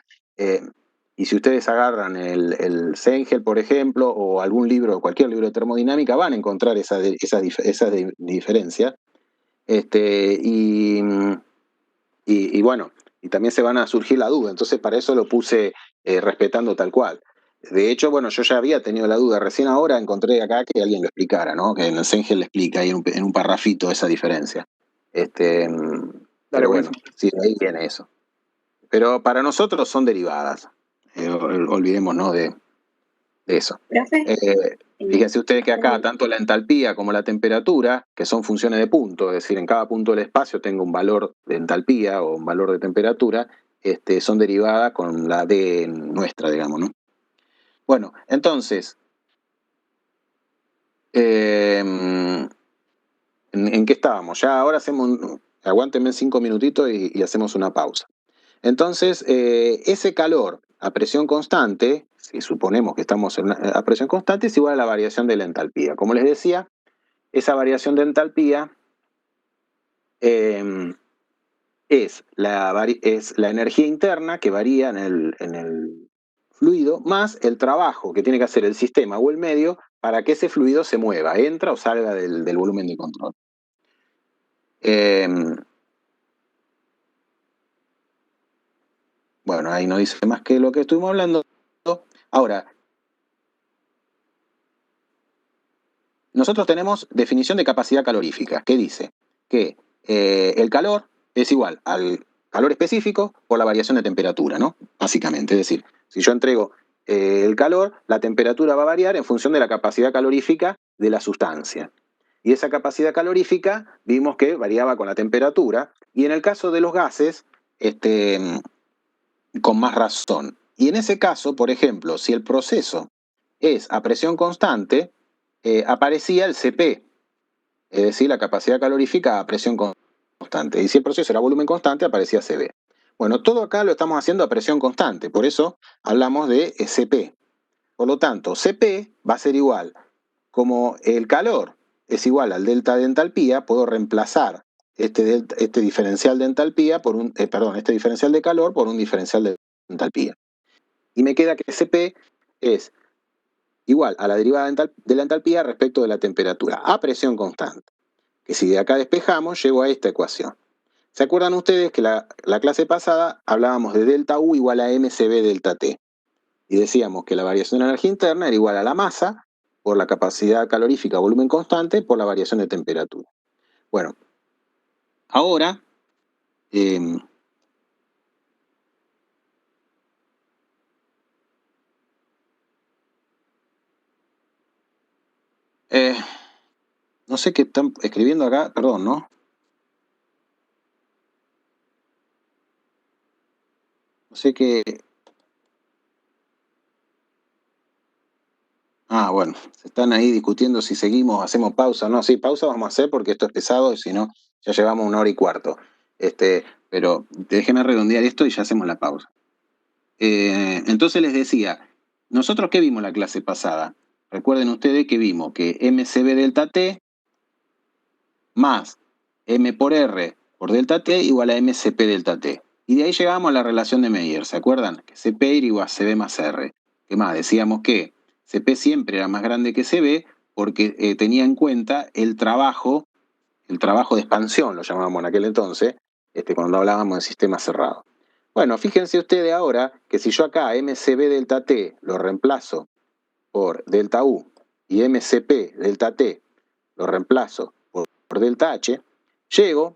y si ustedes agarran el Sengel, por ejemplo, o algún libro, cualquier libro de termodinámica, van a encontrar esa diferencia. Y bueno, y también se van a surgir la duda. Entonces, para eso lo puse respetando tal cual. De hecho, bueno, yo ya había tenido la duda. Recién ahora encontré acá que alguien lo explicara, ¿no? Que en el Sengel le explica ahí en un parrafito esa diferencia. Pero bueno, sí, de ahí viene eso. Pero para nosotros son derivadas. Olvidémonos de eso. Fíjense ustedes que acá tanto la entalpía como la temperatura, que son funciones de punto, es decir, en cada punto del espacio tengo un valor de entalpía o un valor de temperatura, son derivadas con la D nuestra, digamos, ¿no? Bueno, entonces, ¿en qué estábamos? Ya ahora aguántenme 5 minutitos y hacemos una pausa. Entonces, ese calor a presión constante, si suponemos que estamos a presión constante, es igual a la variación de la entalpía. Como les decía, esa variación de entalpía es la energía interna que varía en el fluido, más el trabajo que tiene que hacer el sistema o el medio para que ese fluido se mueva, entra o salga del volumen de control. Bueno, ahí no dice más que lo que estuvimos hablando. Ahora, nosotros tenemos definición de capacidad calorífica, que dice que el calor es igual al calor específico por la variación de temperatura, ¿no? Básicamente, es decir, si yo entrego el calor, la temperatura va a variar en función de la capacidad calorífica de la sustancia. Y esa capacidad calorífica vimos que variaba con la temperatura, y en el caso de los gases, con más razón. Y en ese caso, por ejemplo, si el proceso es a presión constante, aparecía el CP, es decir, la capacidad calorífica a presión constante. Y si el proceso era a volumen constante, aparecía CB. Bueno, todo acá lo estamos haciendo a presión constante, por eso hablamos de CP. Por lo tanto, CP va a ser igual, como el calor es igual al delta de entalpía, puedo reemplazar este diferencial de entalpía por este diferencial de calor por un diferencial de entalpía. Y me queda que CP es igual a la derivada de la entalpía respecto de la temperatura, a presión constante. Que si de acá despejamos, llego a esta ecuación. ¿Se acuerdan ustedes que la clase pasada hablábamos de delta U igual a MCB delta T? Y decíamos que la variación de energía interna era igual a la masa por la capacidad calorífica volumen constante por la variación de temperatura. Bueno, ahora no sé qué están escribiendo acá, perdón, ¿no? No sé qué... Ah, bueno, se están ahí discutiendo si seguimos, hacemos pausa o no. Sí, pausa vamos a hacer porque esto es pesado y si no, ya llevamos 1 hora y cuarto. Pero déjenme redondear esto y ya hacemos la pausa. Entonces les decía, ¿nosotros qué vimos la clase pasada? Recuerden ustedes que vimos que MCB delta T más M por R por delta T igual a MCP delta T. Y de ahí llegamos a la relación de Meyer, ¿se acuerdan? Que CP era igual a CB más R. ¿Qué más? Decíamos que CP siempre era más grande que CB porque tenía en cuenta el trabajo de expansión, lo llamábamos en aquel entonces, cuando hablábamos de sistemas cerrados. Bueno, fíjense ustedes ahora que si yo acá MCB delta T lo reemplazo por delta U y MCP delta T lo reemplazo por delta H, llego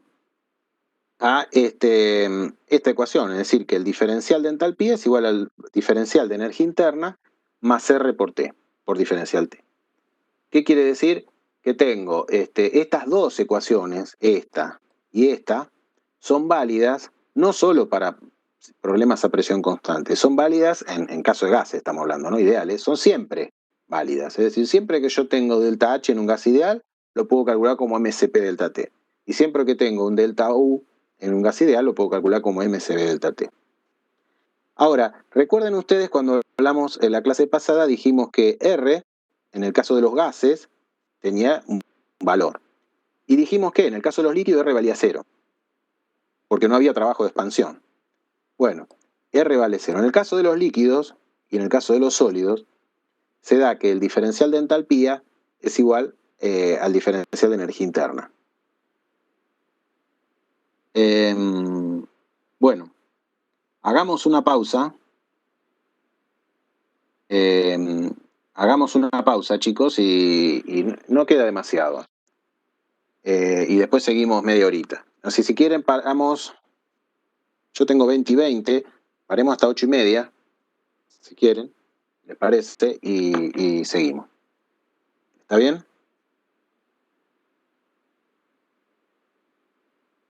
a esta ecuación, es decir, que el diferencial de entalpía es igual al diferencial de energía interna más R por T, por diferencial T. ¿Qué quiere decir? Que tengo estas dos ecuaciones, esta y esta, son válidas no solo para problemas a presión constante, son válidas en caso de gases, estamos hablando, no ideales, son siempre válidas. Es decir, siempre que yo tengo delta H en un gas ideal, lo puedo calcular como MCP delta T. Y siempre que tengo un delta U en un gas ideal, lo puedo calcular como MCB delta T. Ahora, recuerden ustedes cuando hablamos en la clase pasada, dijimos que R, en el caso de los gases, tenía un valor. Y dijimos que en el caso de los líquidos R valía 0, porque no había trabajo de expansión. Bueno, R vale 0. En el caso de los líquidos y en el caso de los sólidos, se da que el diferencial de entalpía es igual al diferencial de energía interna. Bueno, hagamos una pausa. Hagamos una pausa, chicos, y no queda demasiado. Y después seguimos media horita. Así si quieren, paramos. Yo tengo 20 y 20. Paremos hasta 8:30, si quieren. ¿Les parece? Y seguimos. ¿Está bien?